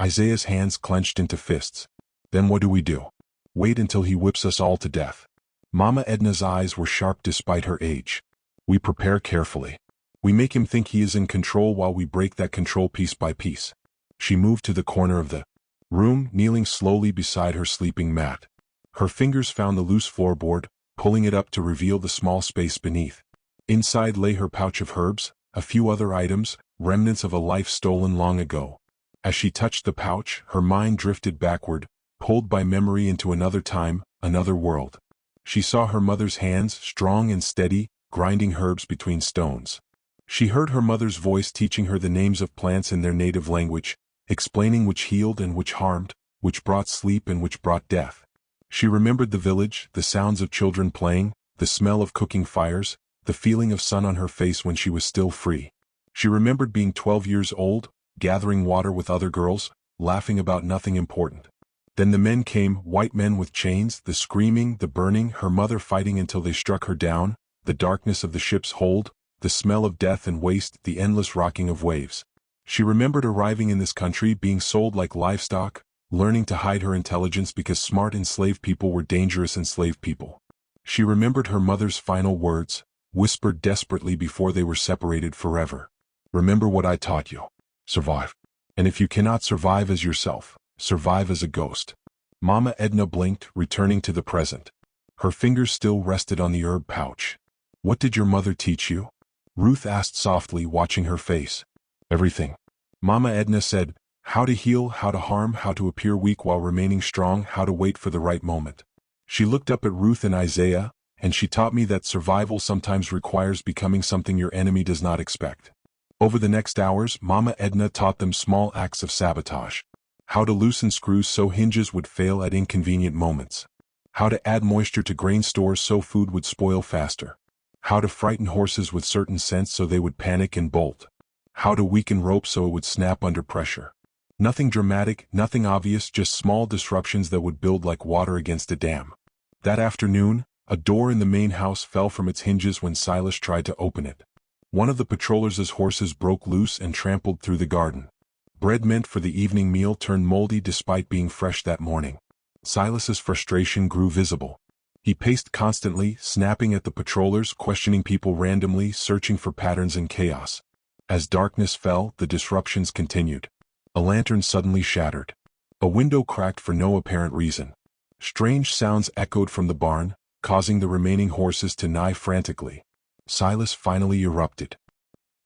Isaiah's hands clenched into fists. Then what do we do? Wait until he whips us all to death. Mama Edna's eyes were sharp despite her age. We prepare carefully. We make him think he is in control while we break that control piece by piece. She moved to the corner of the room, kneeling slowly beside her sleeping mat. Her fingers found the loose floorboard, pulling it up to reveal the small space beneath. Inside lay her pouch of herbs, a few other items, remnants of a life stolen long ago. As she touched the pouch, her mind drifted backward, pulled by memory into another time, another world. She saw her mother's hands, strong and steady, grinding herbs between stones. She heard her mother's voice teaching her the names of plants in their native language, explaining which healed and which harmed, which brought sleep and which brought death. She remembered the village, the sounds of children playing, the smell of cooking fires, the feeling of sun on her face when she was still free. She remembered being 12 years old, gathering water with other girls, laughing about nothing important. Then the men came, white men with chains, the screaming, the burning, her mother fighting until they struck her down, the darkness of the ship's hold, the smell of death and waste, the endless rocking of waves. She remembered arriving in this country, being sold like livestock, learning to hide her intelligence because smart enslaved people were dangerous enslaved people. She remembered her mother's final words, whispered desperately before they were separated forever. Remember what I taught you. Survive. And if you cannot survive as yourself, survive as a ghost. Mama Edna blinked, returning to the present. Her fingers still rested on the herb pouch. What did your mother teach you? Ruth asked softly, watching her face. Everything. Mama Edna said, how to heal, how to harm, how to appear weak while remaining strong, how to wait for the right moment. She looked up at Ruth and Isaiah, and she taught me that survival sometimes requires becoming something your enemy does not expect. Over the next hours, Mama Edna taught them small acts of sabotage. How to loosen screws so hinges would fail at inconvenient moments. How to add moisture to grain stores so food would spoil faster. How to frighten horses with certain scents so they would panic and bolt. How to weaken rope so it would snap under pressure. Nothing dramatic, nothing obvious, just small disruptions that would build like water against a dam. That afternoon, a door in the main house fell from its hinges when Silas tried to open it. One of the patrollers' horses broke loose and trampled through the garden. Bread meant for the evening meal turned moldy despite being fresh that morning. Silas's frustration grew visible. He paced constantly, snapping at the patrollers, questioning people randomly, searching for patterns in chaos. As darkness fell, the disruptions continued. A lantern suddenly shattered. A window cracked for no apparent reason. Strange sounds echoed from the barn, causing the remaining horses to neigh frantically. Silas finally erupted.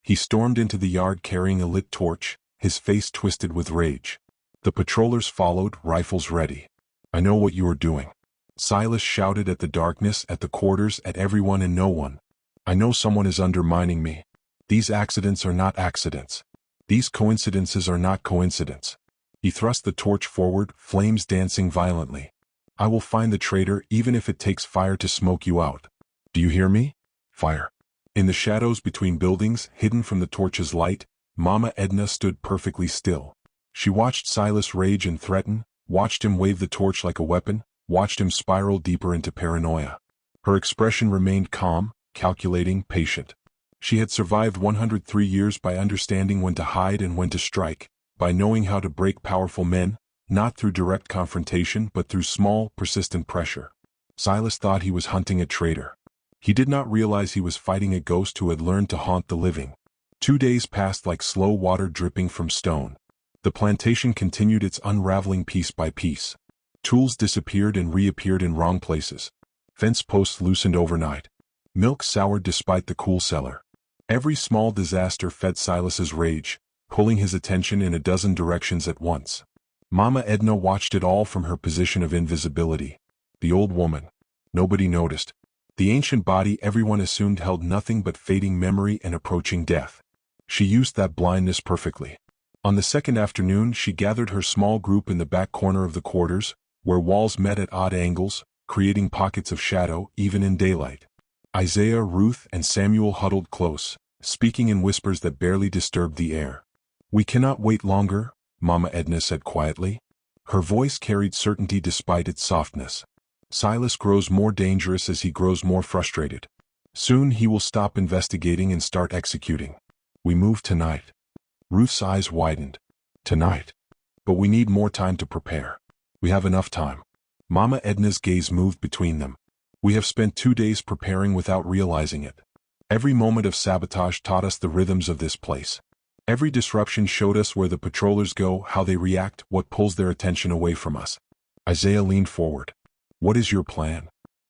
He stormed into the yard carrying a lit torch, his face twisted with rage. The patrollers followed, rifles ready. I know what you are doing. Silas shouted at the darkness, at the quarters, at everyone and no one. I know someone is undermining me. These accidents are not accidents. These coincidences are not coincidence. He thrust the torch forward, flames dancing violently. I will find the traitor even if it takes fire to smoke you out. Do you hear me? Fire. In the shadows between buildings, hidden from the torch's light, Mama Edna stood perfectly still. She watched Silas rage and threaten, watched him wave the torch like a weapon, watched him spiral deeper into paranoia. Her expression remained calm, calculating, patient. She had survived 103 years by understanding when to hide and when to strike, by knowing how to break powerful men, not through direct confrontation but through small, persistent pressure. Silas thought he was hunting a traitor. He did not realize he was fighting a ghost who had learned to haunt the living. 2 days passed like slow water dripping from stone. The plantation continued its unraveling piece by piece. Tools disappeared and reappeared in wrong places. Fence posts loosened overnight. Milk soured despite the cool cellar. Every small disaster fed Silas's rage, pulling his attention in a dozen directions at once. Mama Edna watched it all from her position of invisibility. The old woman. Nobody noticed. The ancient body everyone assumed held nothing but fading memory and approaching death. She used that blindness perfectly. On the second afternoon she gathered her small group in the back corner of the quarters, where walls met at odd angles, creating pockets of shadow even in daylight. Isaiah, Ruth, and Samuel huddled close, speaking in whispers that barely disturbed the air. We cannot wait longer, Mama Edna said quietly. Her voice carried certainty despite its softness. Silas grows more dangerous as he grows more frustrated. Soon he will stop investigating and start executing. We move tonight. Ruth's eyes widened. Tonight. But we need more time to prepare. We have enough time. Mama Edna's gaze moved between them. We have spent 2 days preparing without realizing it. Every moment of sabotage taught us the rhythms of this place. Every disruption showed us where the patrollers go, how they react, what pulls their attention away from us. Isaiah leaned forward. What is your plan?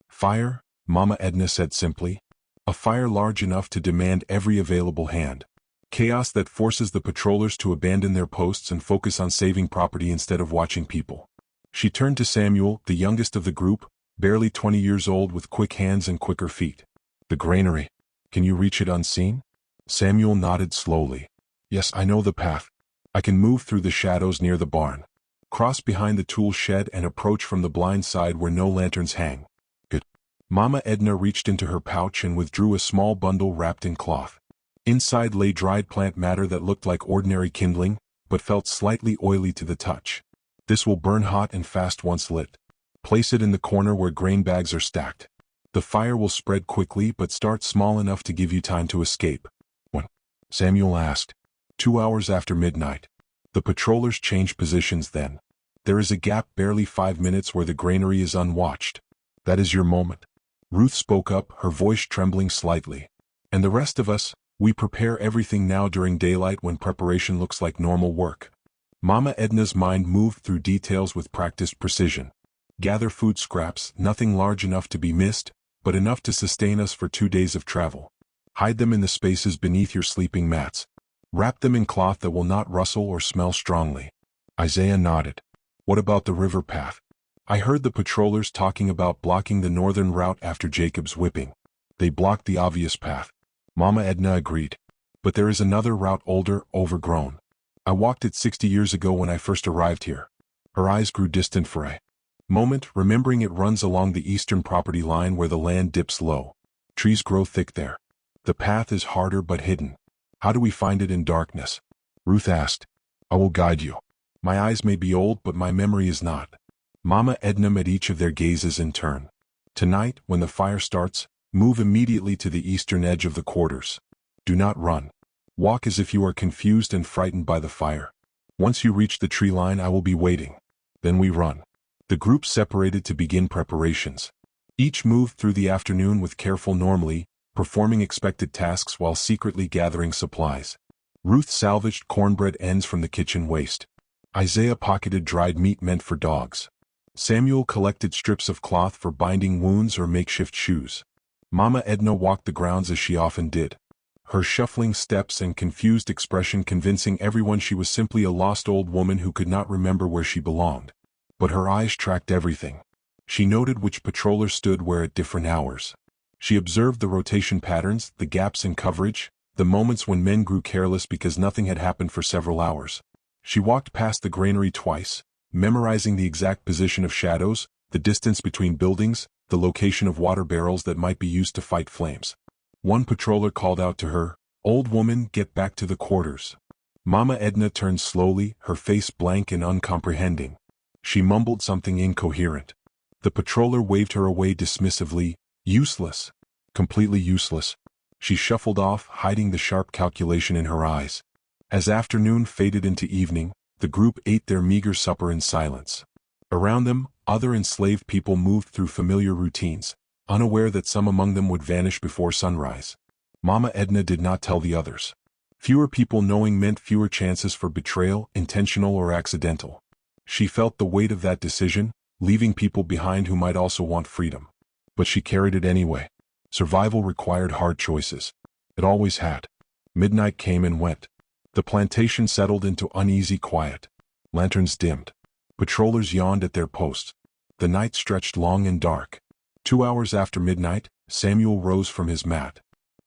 Fire, Mama Edna said simply. A fire large enough to demand every available hand. Chaos that forces the patrollers to abandon their posts and focus on saving property instead of watching people. She turned to Samuel, the youngest of the group, barely 20 years old with quick hands and quicker feet. The granary. Can you reach it unseen? Samuel nodded slowly. Yes, I know the path. I can move through the shadows near the barn. Cross behind the tool shed and approach from the blind side where no lanterns hang. Good. Mama Edna reached into her pouch and withdrew a small bundle wrapped in cloth. Inside lay dried plant matter that looked like ordinary kindling, but felt slightly oily to the touch. This will burn hot and fast once lit. Place it in the corner where grain bags are stacked. The fire will spread quickly but start small enough to give you time to escape. When? Samuel asked. 2 hours after midnight. The patrollers change positions then. There is a gap barely 5 minutes where the granary is unwatched. That is your moment. Ruth spoke up, her voice trembling slightly. And the rest of us, we prepare everything now during daylight when preparation looks like normal work. Mama Edna's mind moved through details with practiced precision. Gather food scraps, nothing large enough to be missed, but enough to sustain us for 2 days of travel. Hide them in the spaces beneath your sleeping mats. Wrap them in cloth that will not rustle or smell strongly. Isaiah nodded. What about the river path? I heard the patrollers talking about blocking the northern route after Jacob's whipping. They blocked the obvious path. Mama Edna agreed. But there is another route, older, overgrown. I walked it 60 years ago when I first arrived here. Her eyes grew distant for a moment, remembering it runs along the eastern property line where the land dips low. Trees grow thick there. The path is harder but hidden. How do we find it in darkness? Ruth asked. I will guide you. My eyes may be old, but my memory is not. Mama Edna met each of their gazes in turn. Tonight, when the fire starts, move immediately to the eastern edge of the quarters. Do not run. Walk as if you are confused and frightened by the fire. Once you reach the tree line, I will be waiting. Then we run. The group separated to begin preparations. Each moved through the afternoon with careful normally, performing expected tasks while secretly gathering supplies. Ruth salvaged cornbread ends from the kitchen waste. Isaiah pocketed dried meat meant for dogs. Samuel collected strips of cloth for binding wounds or makeshift shoes. Mama Edna walked the grounds as she often did. Her shuffling steps and confused expression convincing everyone she was simply a lost old woman who could not remember where she belonged. But her eyes tracked everything. She noted which patrollers stood where at different hours. She observed the rotation patterns, the gaps in coverage, the moments when men grew careless because nothing had happened for several hours. She walked past the granary twice, memorizing the exact position of shadows, the distance between buildings, the location of water barrels that might be used to fight flames. One patroller called out to her, "Old woman, get back to the quarters." Mama Edna turned slowly, her face blank and uncomprehending. She mumbled something incoherent. The patroller waved her away dismissively. Useless. Completely useless. She shuffled off, hiding the sharp calculation in her eyes. As afternoon faded into evening, the group ate their meager supper in silence. Around them, other enslaved people moved through familiar routines, unaware that some among them would vanish before sunrise. Mama Edna did not tell the others. Fewer people knowing meant fewer chances for betrayal, intentional or accidental. She felt the weight of that decision, leaving people behind who might also want freedom. But she carried it anyway. Survival required hard choices. It always had. Midnight came and went. The plantation settled into uneasy quiet. Lanterns dimmed. Patrollers yawned at their posts. The night stretched long and dark. 2 hours after midnight, Samuel rose from his mat.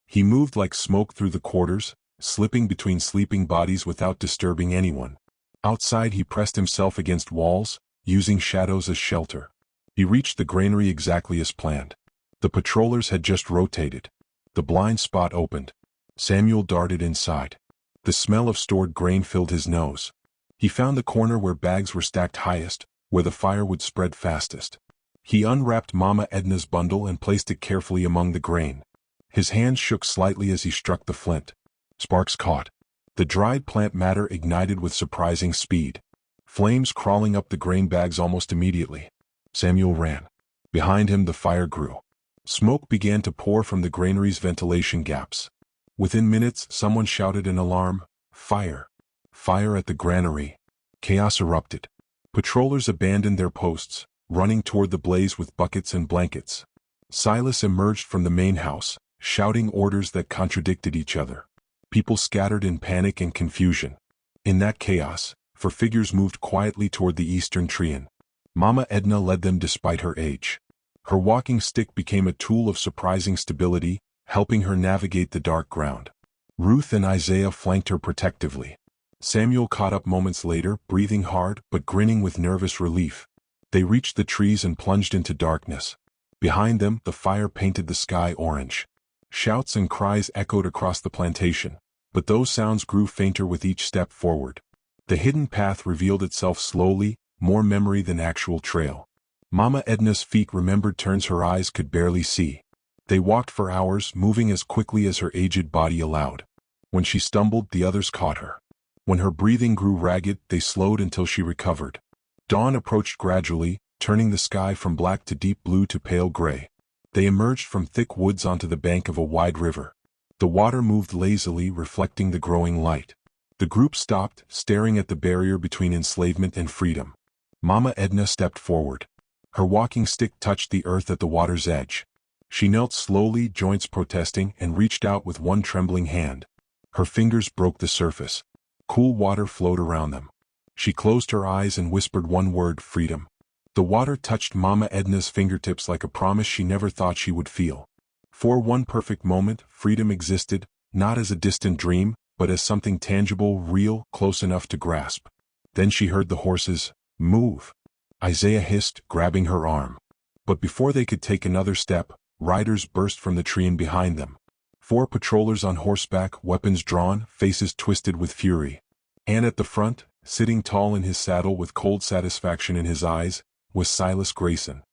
He moved like smoke through the quarters, slipping between sleeping bodies without disturbing anyone. Outside he pressed himself against walls, using shadows as shelter. He reached the granary exactly as planned. The patrollers had just rotated. The blind spot opened. Samuel darted inside. The smell of stored grain filled his nose. He found the corner where bags were stacked highest, where the fire would spread fastest. He unwrapped Mama Edna's bundle and placed it carefully among the grain. His hands shook slightly as he struck the flint. Sparks caught. The dried plant matter ignited with surprising speed. Flames crawling up the grain bags almost immediately. Samuel ran. Behind him the fire grew. Smoke began to pour from the granary's ventilation gaps. Within minutes someone shouted an alarm. Fire! Fire at the granary. Chaos erupted. Patrollers abandoned their posts, running toward the blaze with buckets and blankets. Silas emerged from the main house, shouting orders that contradicted each other. People scattered in panic and confusion. In that chaos, four figures moved quietly toward the eastern treant. Mama Edna led them despite her age. Her walking stick became a tool of surprising stability, helping her navigate the dark ground. Ruth and Isaiah flanked her protectively. Samuel caught up moments later, breathing hard but grinning with nervous relief. They reached the trees and plunged into darkness. Behind them, the fire painted the sky orange. Shouts and cries echoed across the plantation, but those sounds grew fainter with each step forward. The hidden path revealed itself slowly, more memory than actual trail. Mama Edna's feet remembered turns her eyes could barely see. They walked for hours, moving as quickly as her aged body allowed. When she stumbled, the others caught her. When her breathing grew ragged, they slowed until she recovered. Dawn approached gradually, turning the sky from black to deep blue to pale gray. They emerged from thick woods onto the bank of a wide river. The water moved lazily, reflecting the growing light. The group stopped, staring at the barrier between enslavement and freedom. Mama Edna stepped forward. Her walking stick touched the earth at the water's edge. She knelt slowly, joints protesting, and reached out with one trembling hand. Her fingers broke the surface. Cool water flowed around them. She closed her eyes and whispered one word: freedom. The water touched Mama Edna's fingertips like a promise she never thought she would feel. For one perfect moment, freedom existed, not as a distant dream, but as something tangible, real, close enough to grasp. Then she heard the horses move. Isaiah hissed, grabbing her arm. But before they could take another step, riders burst from the tree and behind them. 4 patrollers on horseback, weapons drawn, faces twisted with fury. And at the front, sitting tall in his saddle with cold satisfaction in his eyes, was Silas Grayson.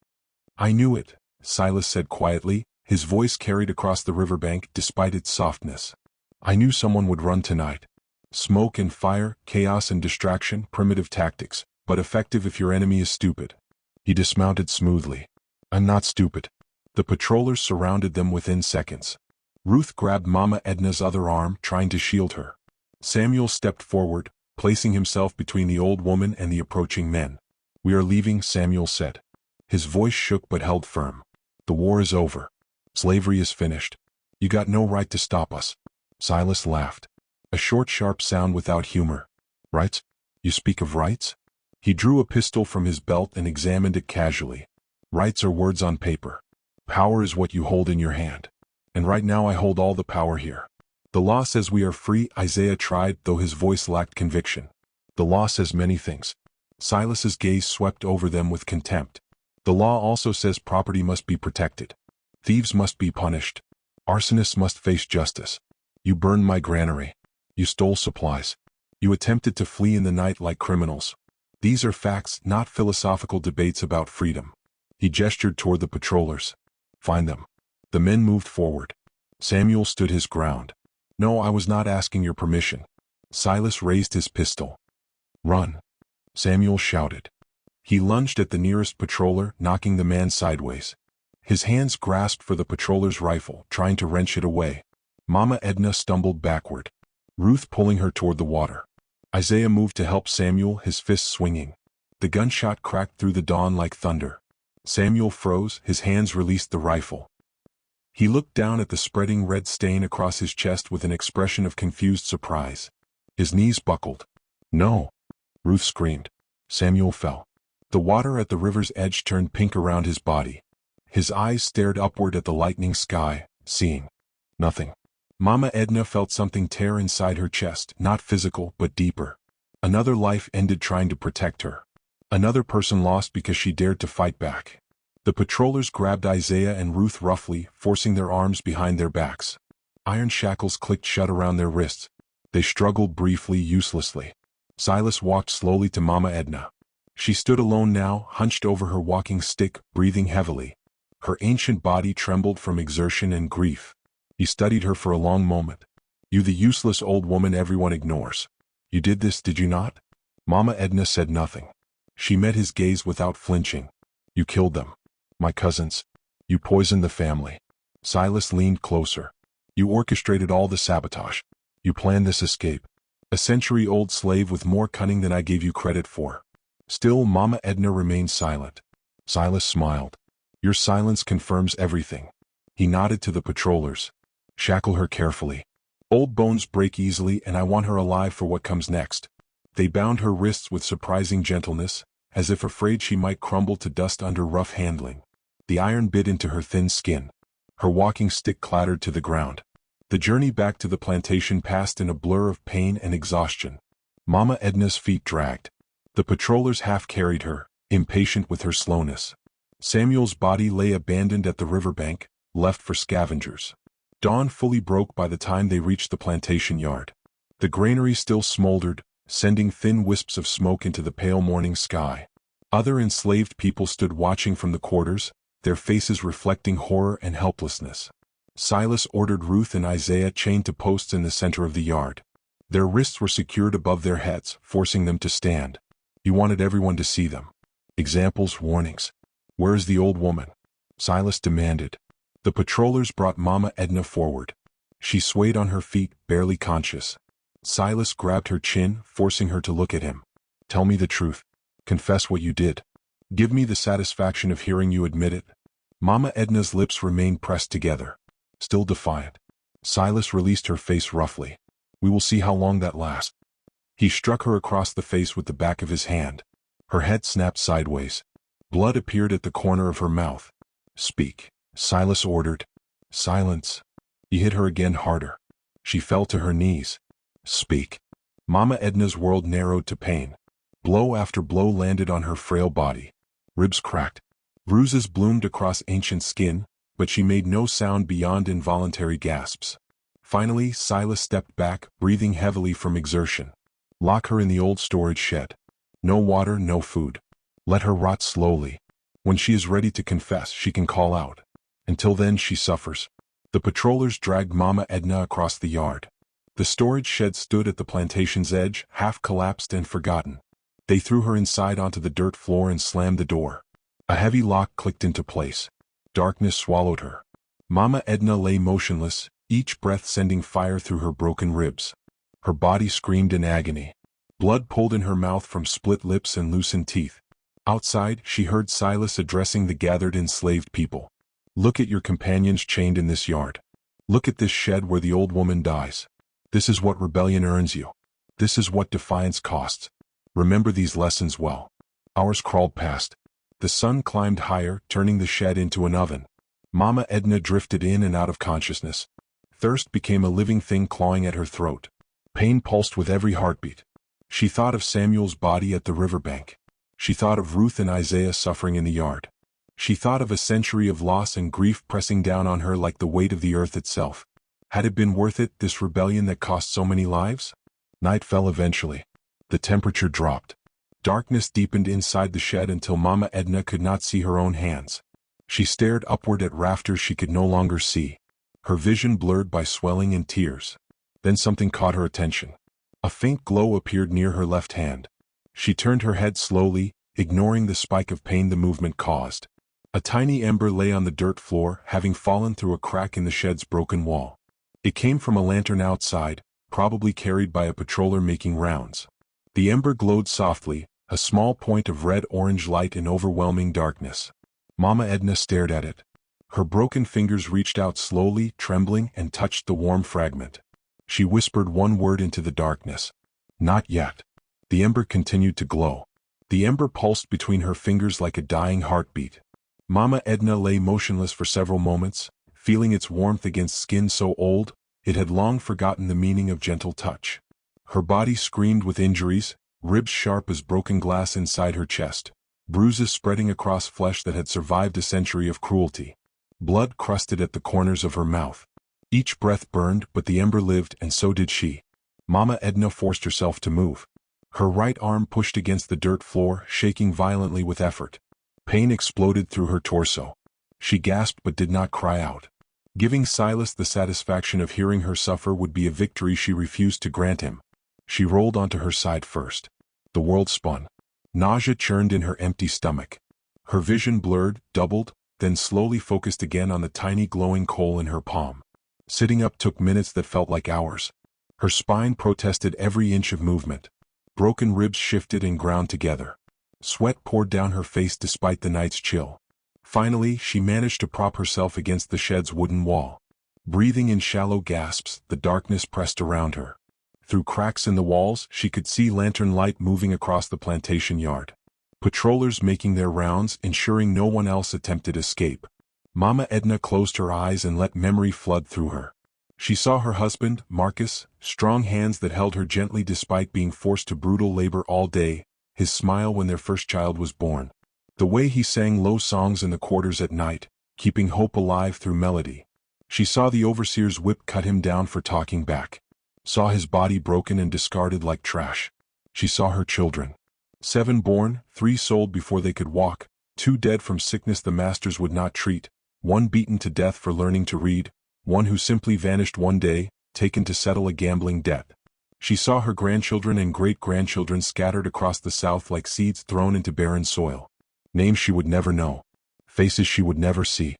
"I knew it," Silas said quietly, his voice carried across the riverbank despite its softness. "I knew someone would run tonight. Smoke and fire, chaos and distraction, primitive tactics, but effective if your enemy is stupid." He dismounted smoothly. "I'm not stupid." The patrollers surrounded them within seconds. Ruth grabbed Mama Edna's other arm, trying to shield her. Samuel stepped forward, placing himself between the old woman and the approaching men. "We are leaving," Samuel said. His voice shook but held firm. "The war is over. Slavery is finished. You got no right to stop us." Silas laughed. A short, sharp sound without humor. "Rights? You speak of rights?" He drew a pistol from his belt and examined it casually. "Rights are words on paper. Power is what you hold in your hand. And right now I hold all the power here. The law says we are free," Isaiah tried, though his voice lacked conviction. "The law says many things." Silas's gaze swept over them with contempt. "The law also says property must be protected. Thieves must be punished. Arsonists must face justice. You burned my granary. You stole supplies. You attempted to flee in the night like criminals. These are facts, not philosophical debates about freedom." He gestured toward the patrollers. "Find them." The men moved forward. Samuel stood his ground. "No, I was not asking your permission." Silas raised his pistol. "Run," Samuel shouted. He lunged at the nearest patroller, knocking the man sideways. His hands grasped for the patroller's rifle, trying to wrench it away. Mama Edna stumbled backward, Ruth pulling her toward the water. Isaiah moved to help Samuel, his fists swinging. The gunshot cracked through the dawn like thunder. Samuel froze, his hands released the rifle. He looked down at the spreading red stain across his chest with an expression of confused surprise. His knees buckled. "No!" Ruth screamed. Samuel fell. The water at the river's edge turned pink around his body. His eyes stared upward at the lightening sky, seeing nothing. Mama Edna felt something tear inside her chest, not physical but deeper. Another life ended trying to protect her. Another person lost because she dared to fight back. The patrollers grabbed Isaiah and Ruth roughly, forcing their arms behind their backs. Iron shackles clicked shut around their wrists. They struggled briefly, uselessly. Silas walked slowly to Mama Edna. She stood alone now, hunched over her walking stick, breathing heavily. Her ancient body trembled from exertion and grief. He studied her for a long moment. "You, the useless old woman everyone ignores. You did this, did you not?" Mama Edna said nothing. She met his gaze without flinching. "You killed them. My cousins. You poisoned the family." Silas leaned closer. "You orchestrated all the sabotage. You planned this escape. A century-old slave with more cunning than I gave you credit for." Still, Mama Edna remained silent. Silas smiled. "Your silence confirms everything." He nodded to the patrollers. "Shackle her carefully. Old bones break easily and I want her alive for what comes next." They bound her wrists with surprising gentleness, as if afraid she might crumble to dust under rough handling. The iron bit into her thin skin. Her walking stick clattered to the ground. The journey back to the plantation passed in a blur of pain and exhaustion. Mama Edna's feet dragged. The patrollers half-carried her, impatient with her slowness. Samuel's body lay abandoned at the riverbank, left for scavengers. Dawn fully broke by the time they reached the plantation yard. The granary still smoldered, sending thin wisps of smoke into the pale morning sky. Other enslaved people stood watching from the quarters, their faces reflecting horror and helplessness. Silas ordered Ruth and Isaiah chained to posts in the center of the yard. Their wrists were secured above their heads, forcing them to stand. He wanted everyone to see them. Examples, warnings. "Where is the old woman?" Silas demanded. The patrollers brought Mama Edna forward. She swayed on her feet, barely conscious. Silas grabbed her chin, forcing her to look at him. "Tell me the truth. Confess what you did. Give me the satisfaction of hearing you admit it." Mama Edna's lips remained pressed together, still defiant. Silas released her face roughly. "We will see how long that lasts." He struck her across the face with the back of his hand. Her head snapped sideways. Blood appeared at the corner of her mouth. "Speak," Silas ordered. "Silence." He hit her again harder. She fell to her knees. "Speak." Mama Edna's world narrowed to pain. Blow after blow landed on her frail body. Ribs cracked. Bruises bloomed across ancient skin, but she made no sound beyond involuntary gasps. Finally, Silas stepped back, breathing heavily from exertion. "Lock her in the old storage shed. No water, no food. Let her rot slowly. When she is ready to confess, she can call out. Until then, she suffers." The patrollers dragged Mama Edna across the yard. The storage shed stood at the plantation's edge, half collapsed and forgotten. They threw her inside onto the dirt floor and slammed the door. A heavy lock clicked into place. Darkness swallowed her. Mama Edna lay motionless, each breath sending fire through her broken ribs. Her body screamed in agony. Blood pulled in her mouth from split lips and loosened teeth. Outside, she heard Silas addressing the gathered enslaved people. "Look at your companions chained in this yard. Look at this shed where the old woman dies. This is what rebellion earns you. This is what defiance costs. Remember these lessons well." Hours crawled past. The sun climbed higher, turning the shed into an oven. Mama Edna drifted in and out of consciousness. Thirst became a living thing clawing at her throat. Pain pulsed with every heartbeat. She thought of Samuel's body at the riverbank. She thought of Ruth and Isaiah suffering in the yard. She thought of a century of loss and grief pressing down on her like the weight of the earth itself. Had it been worth it, this rebellion that cost so many lives? Night fell eventually. The temperature dropped. Darkness deepened inside the shed until Mama Edna could not see her own hands. She stared upward at rafters she could no longer see, her vision blurred by swelling and tears. Then something caught her attention. A faint glow appeared near her left hand. She turned her head slowly, ignoring the spike of pain the movement caused. A tiny ember lay on the dirt floor, having fallen through a crack in the shed's broken wall. It came from a lantern outside, probably carried by a patroller making rounds. The ember glowed softly, a small point of red-orange light in overwhelming darkness. Mama Edna stared at it. Her broken fingers reached out slowly, trembling, and touched the warm fragment. She whispered one word into the darkness. "Not yet." The ember continued to glow. The ember pulsed between her fingers like a dying heartbeat. Mama Edna lay motionless for several moments, feeling its warmth against skin so old, it had long forgotten the meaning of gentle touch. Her body screamed with injuries, ribs sharp as broken glass inside her chest, bruises spreading across flesh that had survived a century of cruelty. Blood crusted at the corners of her mouth. Each breath burned, but the ember lived, and so did she. Mama Edna forced herself to move. Her right arm pushed against the dirt floor, shaking violently with effort. Pain exploded through her torso. She gasped but did not cry out. Giving Silas the satisfaction of hearing her suffer would be a victory she refused to grant him. She rolled onto her side first. The world spun. Nausea churned in her empty stomach. Her vision blurred, doubled, then slowly focused again on the tiny glowing coal in her palm. Sitting up took minutes that felt like hours. Her spine protested every inch of movement. Broken ribs shifted and ground together. Sweat poured down her face despite the night's chill. Finally, she managed to prop herself against the shed's wooden wall. Breathing in shallow gasps, the darkness pressed around her. Through cracks in the walls, she could see lantern light moving across the plantation yard. Patrollers making their rounds, ensuring no one else attempted escape. Mama Edna closed her eyes and let memory flood through her. She saw her husband, Marcus, strong hands that held her gently despite being forced to brutal labor all day, his smile when their first child was born. The way he sang low songs in the quarters at night, keeping hope alive through melody. She saw the overseer's whip cut him down for talking back. Saw his body broken and discarded like trash. She saw her children. 7 born, 3 sold before they could walk, 2 dead from sickness the masters would not treat, 1 beaten to death for learning to read, 1 who simply vanished one day, taken to settle a gambling debt. She saw her grandchildren and great-grandchildren scattered across the South like seeds thrown into barren soil. Names she would never know. Faces she would never see.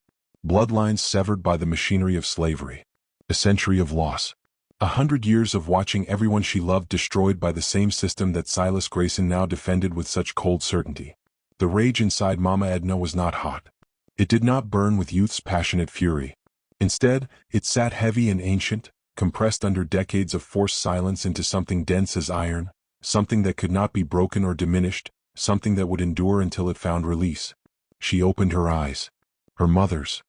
Bloodlines severed by the machinery of slavery. A century of loss. 100 years of watching everyone she loved destroyed by the same system that Silas Grayson now defended with such cold certainty. The rage inside Mama Edna was not hot. It did not burn with youth's passionate fury. Instead, it sat heavy and ancient, compressed under decades of forced silence into something dense as iron, something that could not be broken or diminished, something that would endure until it found release. She opened her eyes. Her mother's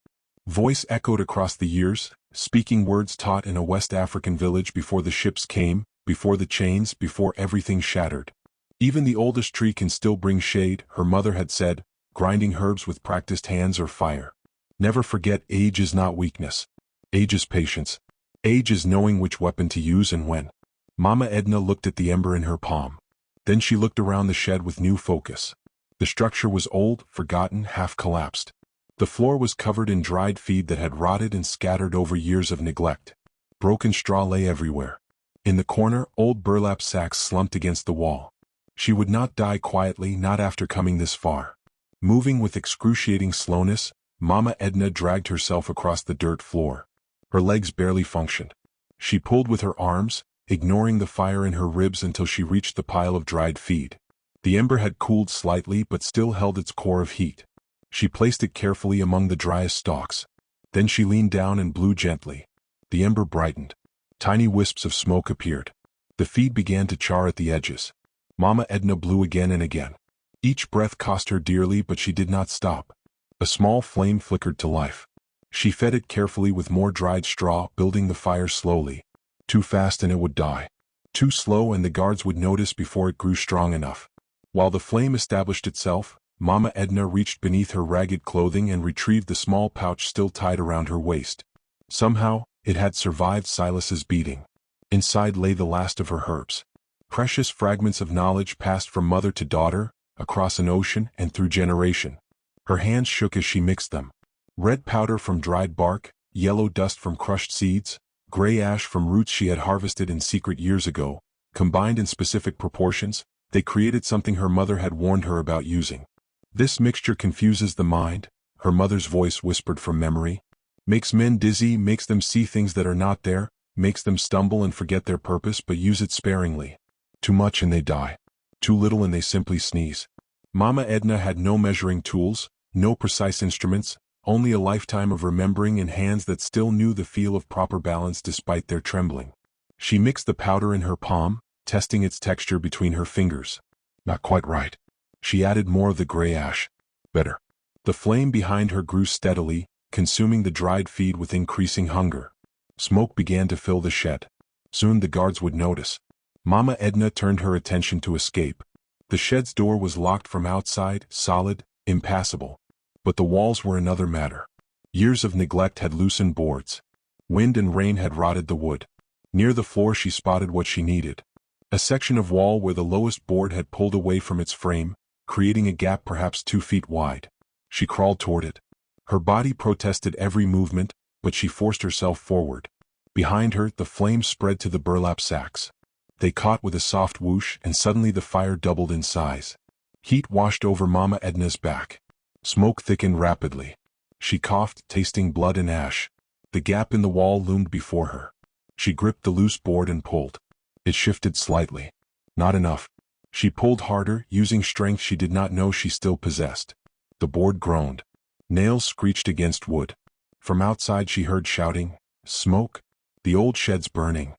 voice echoed across the years, speaking words taught in a West African village before the ships came, before the chains, before everything shattered. Even the oldest tree can still bring shade, her mother had said, grinding herbs with practiced hands or fire. Never forget, age is not weakness. Age is patience. Age is knowing which weapon to use and when. Mama Edna looked at the ember in her palm. Then she looked around the shed with new focus. The structure was old, forgotten, half collapsed. The floor was covered in dried feed that had rotted and scattered over years of neglect. Broken straw lay everywhere. In the corner, old burlap sacks slumped against the wall. She would not die quietly, not after coming this far. Moving with excruciating slowness, Mama Edna dragged herself across the dirt floor. Her legs barely functioned. She pulled with her arms, ignoring the fire in her ribs until she reached the pile of dried feed. The ember had cooled slightly but still held its core of heat. She placed it carefully among the driest stalks. Then she leaned down and blew gently. The ember brightened. Tiny wisps of smoke appeared. The feed began to char at the edges. Mama Edna blew again and again. Each breath cost her dearly, but she did not stop. A small flame flickered to life. She fed it carefully with more dried straw, building the fire slowly. Too fast and it would die. Too slow and the guards would notice before it grew strong enough. While the flame established itself, Mama Edna reached beneath her ragged clothing and retrieved the small pouch still tied around her waist. Somehow, it had survived Silas's beating. Inside lay the last of her herbs. Precious fragments of knowledge passed from mother to daughter, across an ocean and through generation. Her hands shook as she mixed them. Red powder from dried bark, yellow dust from crushed seeds, gray ash from roots she had harvested in secret years ago, combined in specific proportions, they created something her mother had warned her about using. This mixture confuses the mind, her mother's voice whispered from memory. Makes men dizzy, makes them see things that are not there, makes them stumble and forget their purpose, but use it sparingly. Too much and they die. Too little and they simply sneeze. Mama Edna had no measuring tools, no precise instruments, only a lifetime of remembering and hands that still knew the feel of proper balance despite their trembling. She mixed the powder in her palm, testing its texture between her fingers. Not quite right. She added more of the gray ash. Better. The flame behind her grew steadily, consuming the dried feed with increasing hunger. Smoke began to fill the shed. Soon the guards would notice. Mama Edna turned her attention to escape. The shed's door was locked from outside, solid, impassable. But the walls were another matter. Years of neglect had loosened boards. Wind and rain had rotted the wood. Near the floor she spotted what she needed. A section of wall where the lowest board had pulled away from its frame, creating a gap perhaps 2 feet wide. She crawled toward it. Her body protested every movement, but she forced herself forward. Behind her, the flames spread to the burlap sacks. They caught with a soft whoosh, and suddenly the fire doubled in size. Heat washed over Mama Edna's back. Smoke thickened rapidly. She coughed, tasting blood and ash. The gap in the wall loomed before her. She gripped the loose board and pulled. It shifted slightly. Not enough. She pulled harder, using strength she did not know she still possessed. The board groaned. Nails screeched against wood. From outside she heard shouting. Smoke? The old shed's burning.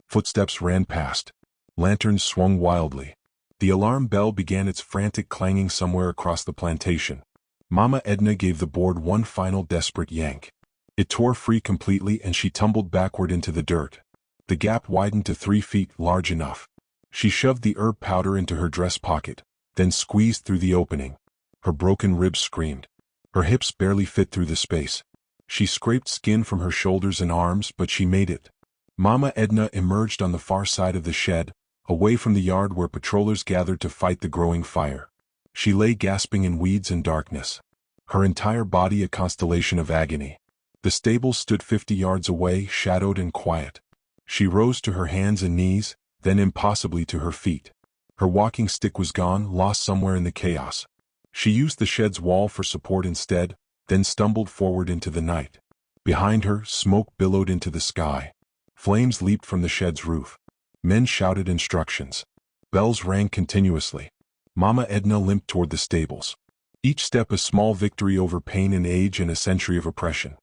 Footsteps ran past. Lanterns swung wildly. The alarm bell began its frantic clanging somewhere across the plantation. Mama Edna gave the board one final desperate yank. It tore free completely and she tumbled backward into the dirt. The gap widened to 3 feet, large enough. She shoved the herb powder into her dress pocket, then squeezed through the opening. Her broken ribs screamed. Her hips barely fit through the space. She scraped skin from her shoulders and arms, but she made it. Mama Edna emerged on the far side of the shed, away from the yard where patrollers gathered to fight the growing fire. She lay gasping in weeds and darkness, her entire body a constellation of agony. The stables stood 50 yards away, shadowed and quiet. She rose to her hands and knees, then impossibly to her feet. Her walking stick was gone, lost somewhere in the chaos. She used the shed's wall for support instead, then stumbled forward into the night. Behind her, smoke billowed into the sky. Flames leaped from the shed's roof. Men shouted instructions. Bells rang continuously. Mama Edna limped toward the stables. Each step a small victory over pain and age and a century of oppression.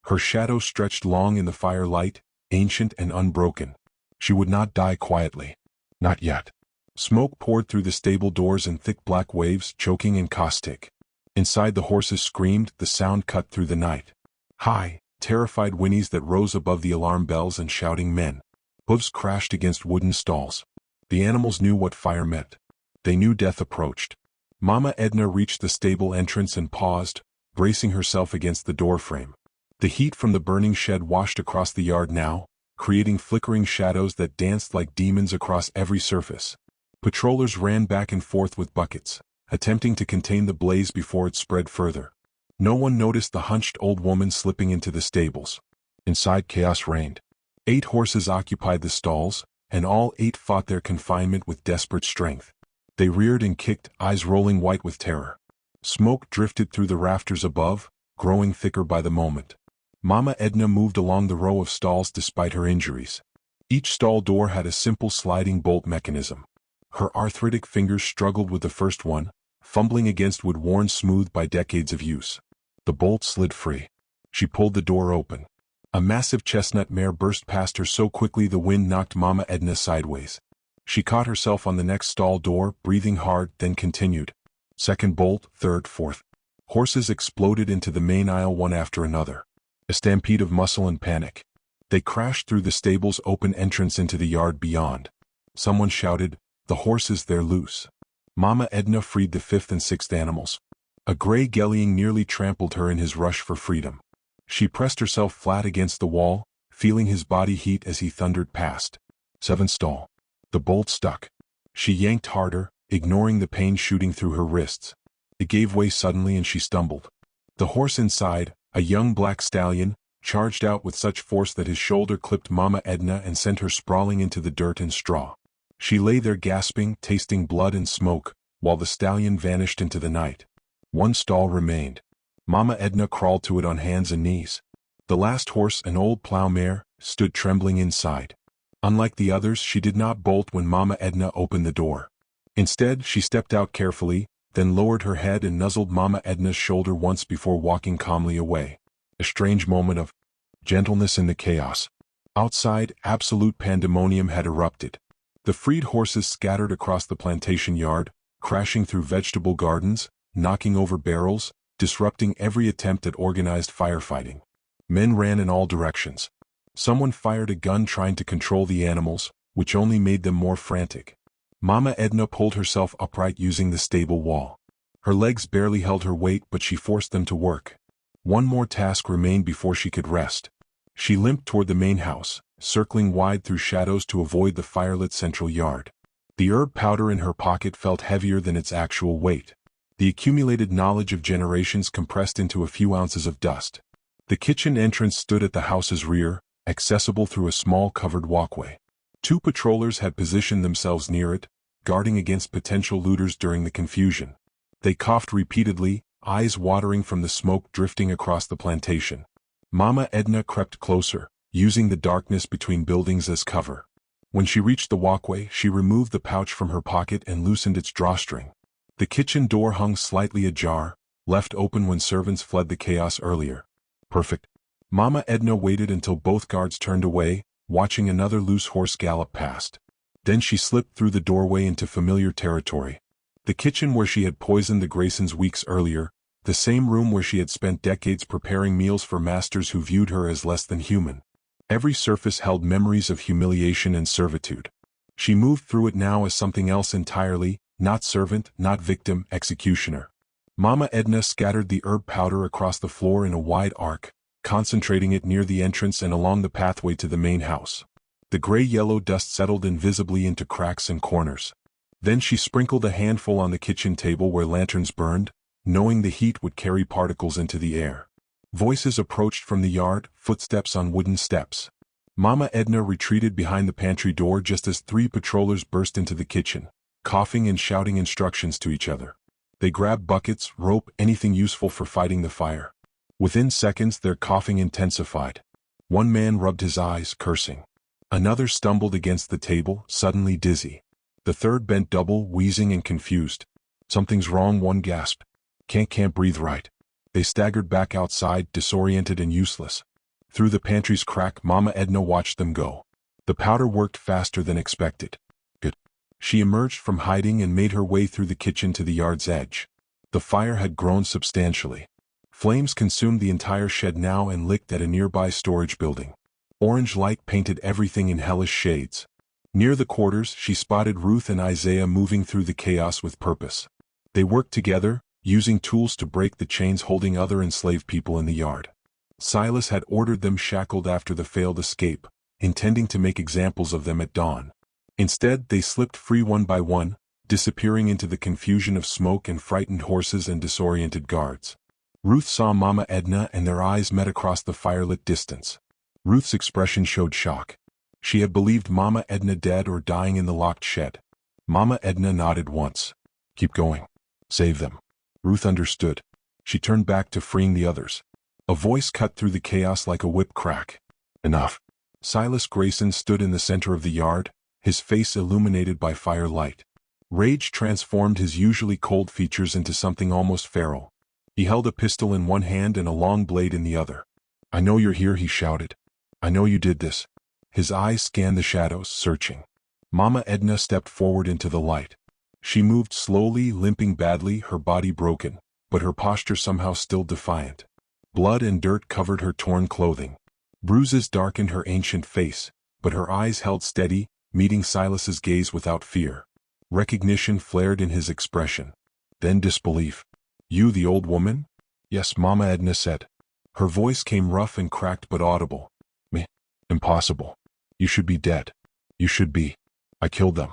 Her shadow stretched long in the firelight, ancient and unbroken. She would not die quietly. Not yet. Smoke poured through the stable doors in thick black waves, choking and caustic. Inside the horses screamed, the sound cut through the night. High, terrified whinnies that rose above the alarm bells and shouting men. Hooves crashed against wooden stalls. The animals knew what fire meant. They knew death approached. Mama Edna reached the stable entrance and paused, bracing herself against the doorframe. The heat from the burning shed washed across the yard now, creating flickering shadows that danced like demons across every surface. Patrollers ran back and forth with buckets, attempting to contain the blaze before it spread further. No one noticed the hunched old woman slipping into the stables. Inside, chaos reigned. 8 horses occupied the stalls, and all 8 fought their confinement with desperate strength. They reared and kicked, eyes rolling white with terror. Smoke drifted through the rafters above, growing thicker by the moment. Mama Edna moved along the row of stalls despite her injuries. Each stall door had a simple sliding bolt mechanism. Her arthritic fingers struggled with the first one, fumbling against wood worn smooth by decades of use. The bolt slid free. She pulled the door open. A massive chestnut mare burst past her so quickly the wind knocked Mama Edna sideways. She caught herself on the next stall door, breathing hard, then continued. Second bolt, third, fourth. Horses exploded into the main aisle one after another. A stampede of muscle and panic. They crashed through the stable's open entrance into the yard beyond. Someone shouted, "The horses, they're loose." Mama Edna freed the 5th and 6th animals. A gray gelding nearly trampled her in his rush for freedom. She pressed herself flat against the wall, feeling his body heat as he thundered past. 7th stall. The bolt stuck. She yanked harder, ignoring the pain shooting through her wrists. It gave way suddenly and she stumbled. The horse inside, a young black stallion, charged out with such force that his shoulder clipped Mama Edna and sent her sprawling into the dirt and straw. She lay there gasping, tasting blood and smoke, while the stallion vanished into the night. One stall remained. Mama Edna crawled to it on hands and knees. The last horse, an old plow mare, stood trembling inside. Unlike the others, she did not bolt when Mama Edna opened the door. Instead, she stepped out carefully, then lowered her head and nuzzled Mama Edna's shoulder once before walking calmly away. A strange moment of gentleness in the chaos. Outside, absolute pandemonium had erupted. The freed horses scattered across the plantation yard, crashing through vegetable gardens, knocking over barrels, disrupting every attempt at organized firefighting. Men ran in all directions. Someone fired a gun trying to control the animals, which only made them more frantic. Mama Edna pulled herself upright using the stable wall. Her legs barely held her weight, but she forced them to work. One more task remained before she could rest. She limped toward the main house, circling wide through shadows to avoid the firelit central yard. The herb powder in her pocket felt heavier than its actual weight. The accumulated knowledge of generations compressed into a few ounces of dust. The kitchen entrance stood at the house's rear, accessible through a small covered walkway. 2 patrollers had positioned themselves near it, guarding against potential looters during the confusion. They coughed repeatedly, eyes watering from the smoke drifting across the plantation. Mama Edna crept closer, using the darkness between buildings as cover. When she reached the walkway, she removed the pouch from her pocket and loosened its drawstring. The kitchen door hung slightly ajar, left open when servants fled the chaos earlier. Perfect. Mama Edna waited until both guards turned away, watching another loose horse gallop past. Then she slipped through the doorway into familiar territory. The kitchen where she had poisoned the Graysons weeks earlier, the same room where she had spent decades preparing meals for masters who viewed her as less than human. Every surface held memories of humiliation and servitude. She moved through it now as something else entirely, not servant, not victim, executioner. Mama Edna scattered the herb powder across the floor in a wide arc, concentrating it near the entrance and along the pathway to the main house. The gray-yellow dust settled invisibly into cracks and corners. Then she sprinkled a handful on the kitchen table where lanterns burned, knowing the heat would carry particles into the air. Voices approached from the yard, footsteps on wooden steps. Mama Edna retreated behind the pantry door just as 3 patrollers burst into the kitchen, coughing and shouting instructions to each other. They grabbed buckets, rope, anything useful for fighting the fire. Within seconds their coughing intensified. One man rubbed his eyes, cursing. Another stumbled against the table, suddenly dizzy. The third bent double, wheezing and confused. "Something's wrong," one gasped. Can't breathe right." They staggered back outside, disoriented and useless. Through the pantry's crack, Mama Edna watched them go. The powder worked faster than expected. Good. She emerged from hiding and made her way through the kitchen to the yard's edge. The fire had grown substantially. Flames consumed the entire shed now and licked at a nearby storage building. Orange light painted everything in hellish shades. Near the quarters, she spotted Ruth and Isaiah moving through the chaos with purpose. They worked together, using tools to break the chains holding other enslaved people in the yard. Silas had ordered them shackled after the failed escape, intending to make examples of them at dawn. Instead, they slipped free one by one, disappearing into the confusion of smoke and frightened horses and disoriented guards. Ruth saw Mama Edna and their eyes met across the firelit distance. Ruth's expression showed shock. She had believed Mama Edna dead or dying in the locked shed. Mama Edna nodded once. "Keep going. Save them." Ruth understood. She turned back to freeing the others. A voice cut through the chaos like a whip crack. "Enough." Silas Grayson stood in the center of the yard, his face illuminated by firelight. Rage transformed his usually cold features into something almost feral. He held a pistol in one hand and a long blade in the other. "I know you're here," he shouted. "I know you did this." His eyes scanned the shadows, searching. Mama Edna stepped forward into the light. She moved slowly, limping badly, her body broken, but her posture somehow still defiant. Blood and dirt covered her torn clothing. Bruises darkened her ancient face, but her eyes held steady, meeting Silas's gaze without fear. Recognition flared in his expression. Then disbelief. "You, the old woman?" "Yes," Mama Edna said. Her voice came rough and cracked but audible. "Me? Impossible. You should be dead. You should be. I killed them."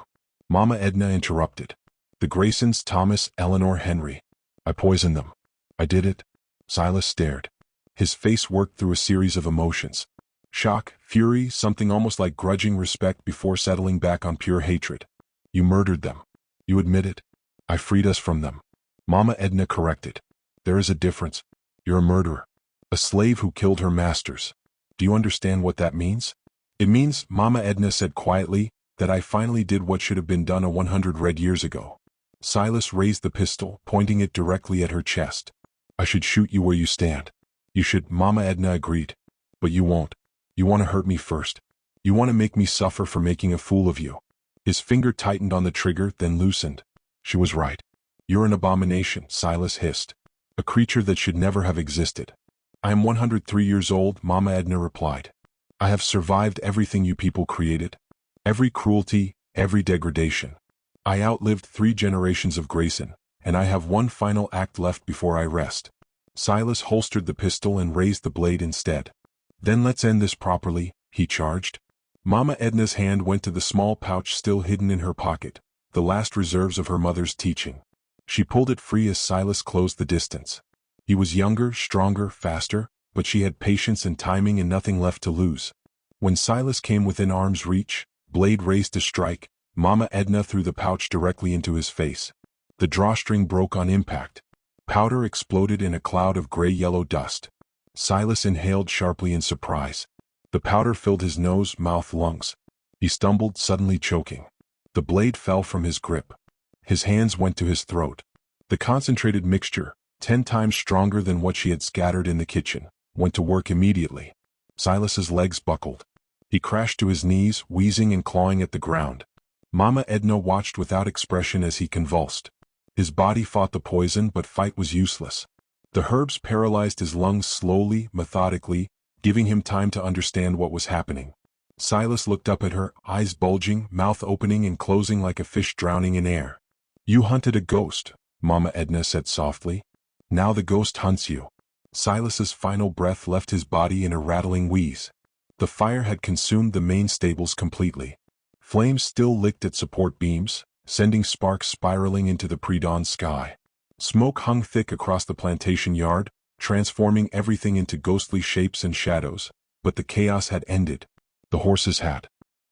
Mama Edna interrupted. "The Graysons, Thomas, Eleanor, Henry. I poisoned them. I did it." Silas stared. His face worked through a series of emotions. Shock, fury, something almost like grudging respect before settling back on pure hatred. "You murdered them. You admit it." "I freed us from them." Mama Edna corrected. "There is a difference. You're a murderer. A slave who killed her masters. Do you understand what that means?" "It means," Mama Edna said quietly, "that I finally did what should have been done 100 red years ago." Silas raised the pistol, pointing it directly at her chest. "I should shoot you where you stand." "You should," Mama Edna agreed. "But you won't. You want to hurt me first. You want to make me suffer for making a fool of you." His finger tightened on the trigger, then loosened. She was right. "You're an abomination," Silas hissed. "A creature that should never have existed." "I am 103 years old," Mama Edna replied. "I have survived everything you people created. Every cruelty, every degradation. I outlived 3 generations of Grayson, and I have one final act left before I rest." Silas holstered the pistol and raised the blade instead. "Then let's end this properly," he charged. Mama Edna's hand went to the small pouch still hidden in her pocket, the last reserves of her mother's teaching. She pulled it free as Silas closed the distance. He was younger, stronger, faster, but she had patience and timing and nothing left to lose. When Silas came within arm's reach, blade raised to strike, Mama Edna threw the pouch directly into his face. The drawstring broke on impact. Powder exploded in a cloud of gray-yellow dust. Silas inhaled sharply in surprise. The powder filled his nose, mouth, lungs. He stumbled, suddenly choking. The blade fell from his grip. His hands went to his throat. The concentrated mixture, 10 times stronger than what she had scattered in the kitchen, went to work immediately. Silas's legs buckled. He crashed to his knees, wheezing and clawing at the ground. Mama Edna watched without expression as he convulsed. His body fought the poison, but fight was useless. The herbs paralyzed his lungs slowly, methodically, giving him time to understand what was happening. Silas looked up at her, eyes bulging, mouth opening and closing like a fish drowning in air. "You hunted a ghost," Mama Edna said softly. "Now the ghost hunts you." Silas's final breath left his body in a rattling wheeze. The fire had consumed the main stables completely. Flames still licked at support beams, sending sparks spiraling into the pre-dawn sky. Smoke hung thick across the plantation yard, transforming everything into ghostly shapes and shadows, but the chaos had ended. The horses had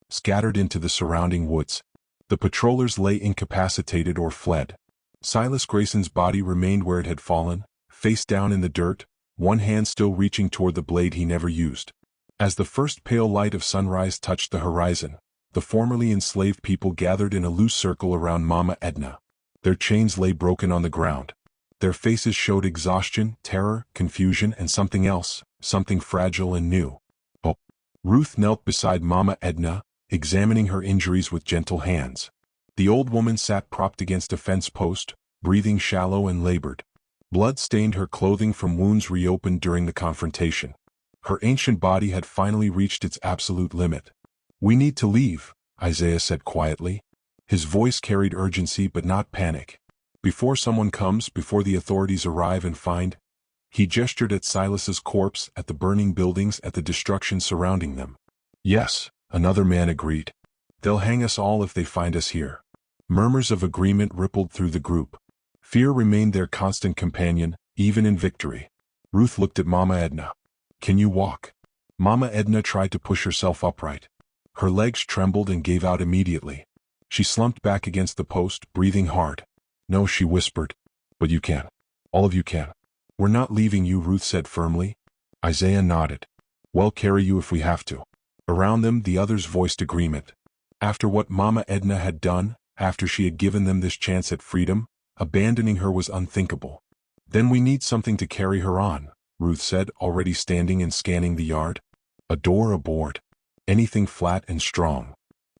scattered into the surrounding woods. The patrollers lay incapacitated or fled. Silas Grayson's body remained where it had fallen, face down in the dirt, one hand still reaching toward the blade he never used. As the first pale light of sunrise touched the horizon, the formerly enslaved people gathered in a loose circle around Mama Edna. Their chains lay broken on the ground. Their faces showed exhaustion, terror, confusion, and something else, something fragile and new. Hope. Ruth knelt beside Mama Edna, examining her injuries with gentle hands. The old woman sat propped against a fence post, breathing shallow and labored. Blood stained her clothing from wounds reopened during the confrontation. Her ancient body had finally reached its absolute limit. "We need to leave," Isaiah said quietly. His voice carried urgency but not panic. "Before someone comes, before the authorities arrive and find—" He gestured at Silas's corpse, at the burning buildings, at the destruction surrounding them. "Yes," another man agreed. "They'll hang us all if they find us here." Murmurs of agreement rippled through the group. Fear remained their constant companion, even in victory. Ruth looked at Mama Edna. "Can you walk?" Mama Edna tried to push herself upright. Her legs trembled and gave out immediately. She slumped back against the post, breathing hard. "No," she whispered. "But you can. All of you can." "We're not leaving you," Ruth said firmly. Isaiah nodded. "We'll carry you if we have to." Around them, the others voiced agreement. After what Mama Edna had done, after she had given them this chance at freedom, abandoning her was unthinkable. "Then we need something to carry her on," Ruth said, already standing and scanning the yard. "A door, a board. Anything flat and strong."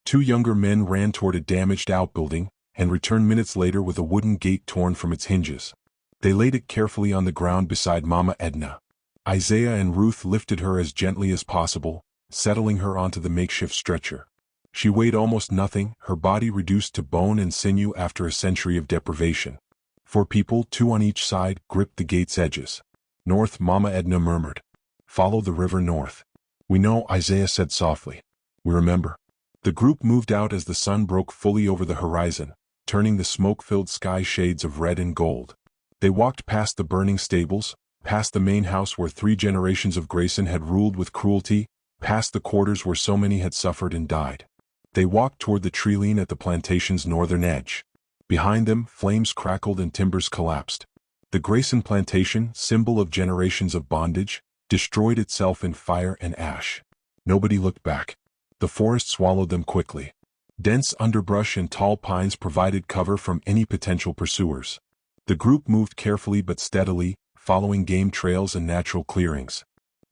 Two younger men ran toward a damaged outbuilding, and returned minutes later with a wooden gate torn from its hinges. They laid it carefully on the ground beside Mama Edna. Isaiah and Ruth lifted her as gently as possible, settling her onto the makeshift stretcher. She weighed almost nothing, her body reduced to bone and sinew after a century of deprivation. Four people, two on each side, gripped the gate's edges. "North," Mama Edna murmured. "Follow the river north." "We know," Isaiah said softly. "We remember." The group moved out as the sun broke fully over the horizon, turning the smoke-filled sky shades of red and gold. They walked past the burning stables, past the main house where 3 generations of Grayson had ruled with cruelty, past the quarters where so many had suffered and died. They walked toward the treeline at the plantation's northern edge. Behind them, flames crackled and timbers collapsed. The Grayson plantation, symbol of generations of bondage, destroyed itself in fire and ash. Nobody looked back. The forest swallowed them quickly. Dense underbrush and tall pines provided cover from any potential pursuers. The group moved carefully but steadily, following game trails and natural clearings.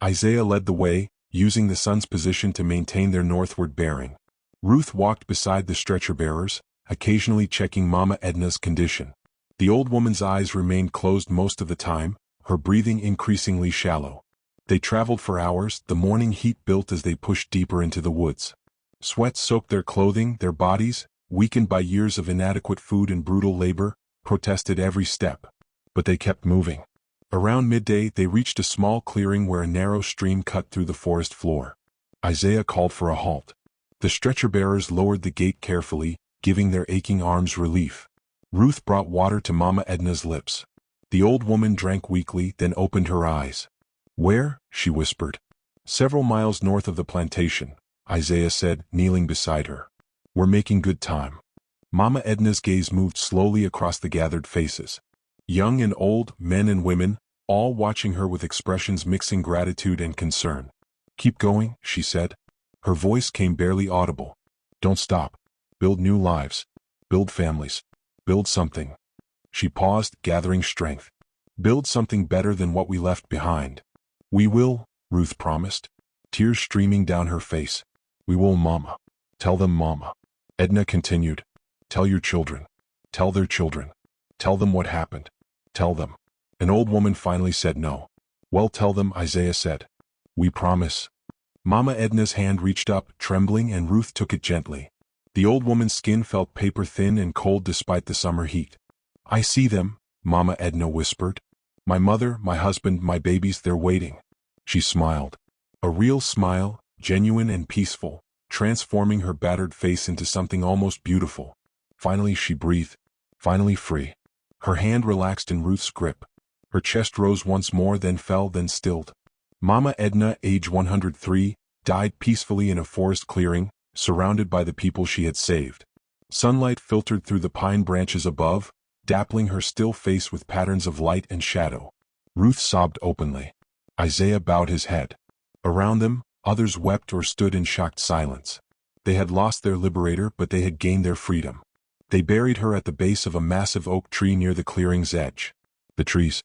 Isaiah led the way, using the sun's position to maintain their northward bearing. Ruth walked beside the stretcher-bearers, occasionally checking Mama Edna's condition. The old woman's eyes remained closed most of the time, her breathing increasingly shallow. They traveled for hours, the morning heat built as they pushed deeper into the woods. Sweat soaked their clothing, their bodies, weakened by years of inadequate food and brutal labor, protested every step. But they kept moving. Around midday, they reached a small clearing where a narrow stream cut through the forest floor. Isaiah called for a halt. The stretcher-bearers lowered the gate carefully, giving their aching arms relief. Ruth brought water to Mama Edna's lips. The old woman drank weakly, then opened her eyes. "Where?" she whispered. "Several miles north of the plantation," Isaiah said, kneeling beside her. "We're making good time." Mama Edna's gaze moved slowly across the gathered faces. Young and old, men and women, all watching her with expressions mixing gratitude and concern. "Keep going," she said. Her voice came barely audible. "Don't stop. Build new lives. Build families. Build something." She paused, gathering strength. "Build something better than what we left behind." "We will," Ruth promised, tears streaming down her face. "We will, Mama. Tell them, Mama." Edna continued. "Tell your children. Tell their children. Tell them what happened. Tell them." An old woman finally said no. "Well, tell them," Isaiah said. "We promise." Mama Edna's hand reached up, trembling, and Ruth took it gently. The old woman's skin felt paper-thin and cold despite the summer heat. "I see them," Mama Edna whispered. "My mother, my husband, my babies, they're waiting." She smiled. A real smile, genuine and peaceful, transforming her battered face into something almost beautiful. Finally she breathed, finally free. Her hand relaxed in Ruth's grip. Her chest rose once more, then fell, then stilled. Mama Edna, age 103, died peacefully in a forest clearing, surrounded by the people she had saved. Sunlight filtered through the pine branches above, dappling her still face with patterns of light and shadow. Ruth sobbed openly. Isaiah bowed his head. Around them, others wept or stood in shocked silence. They had lost their liberator, but they had gained their freedom. They buried her at the base of a massive oak tree near the clearing's edge. The trees,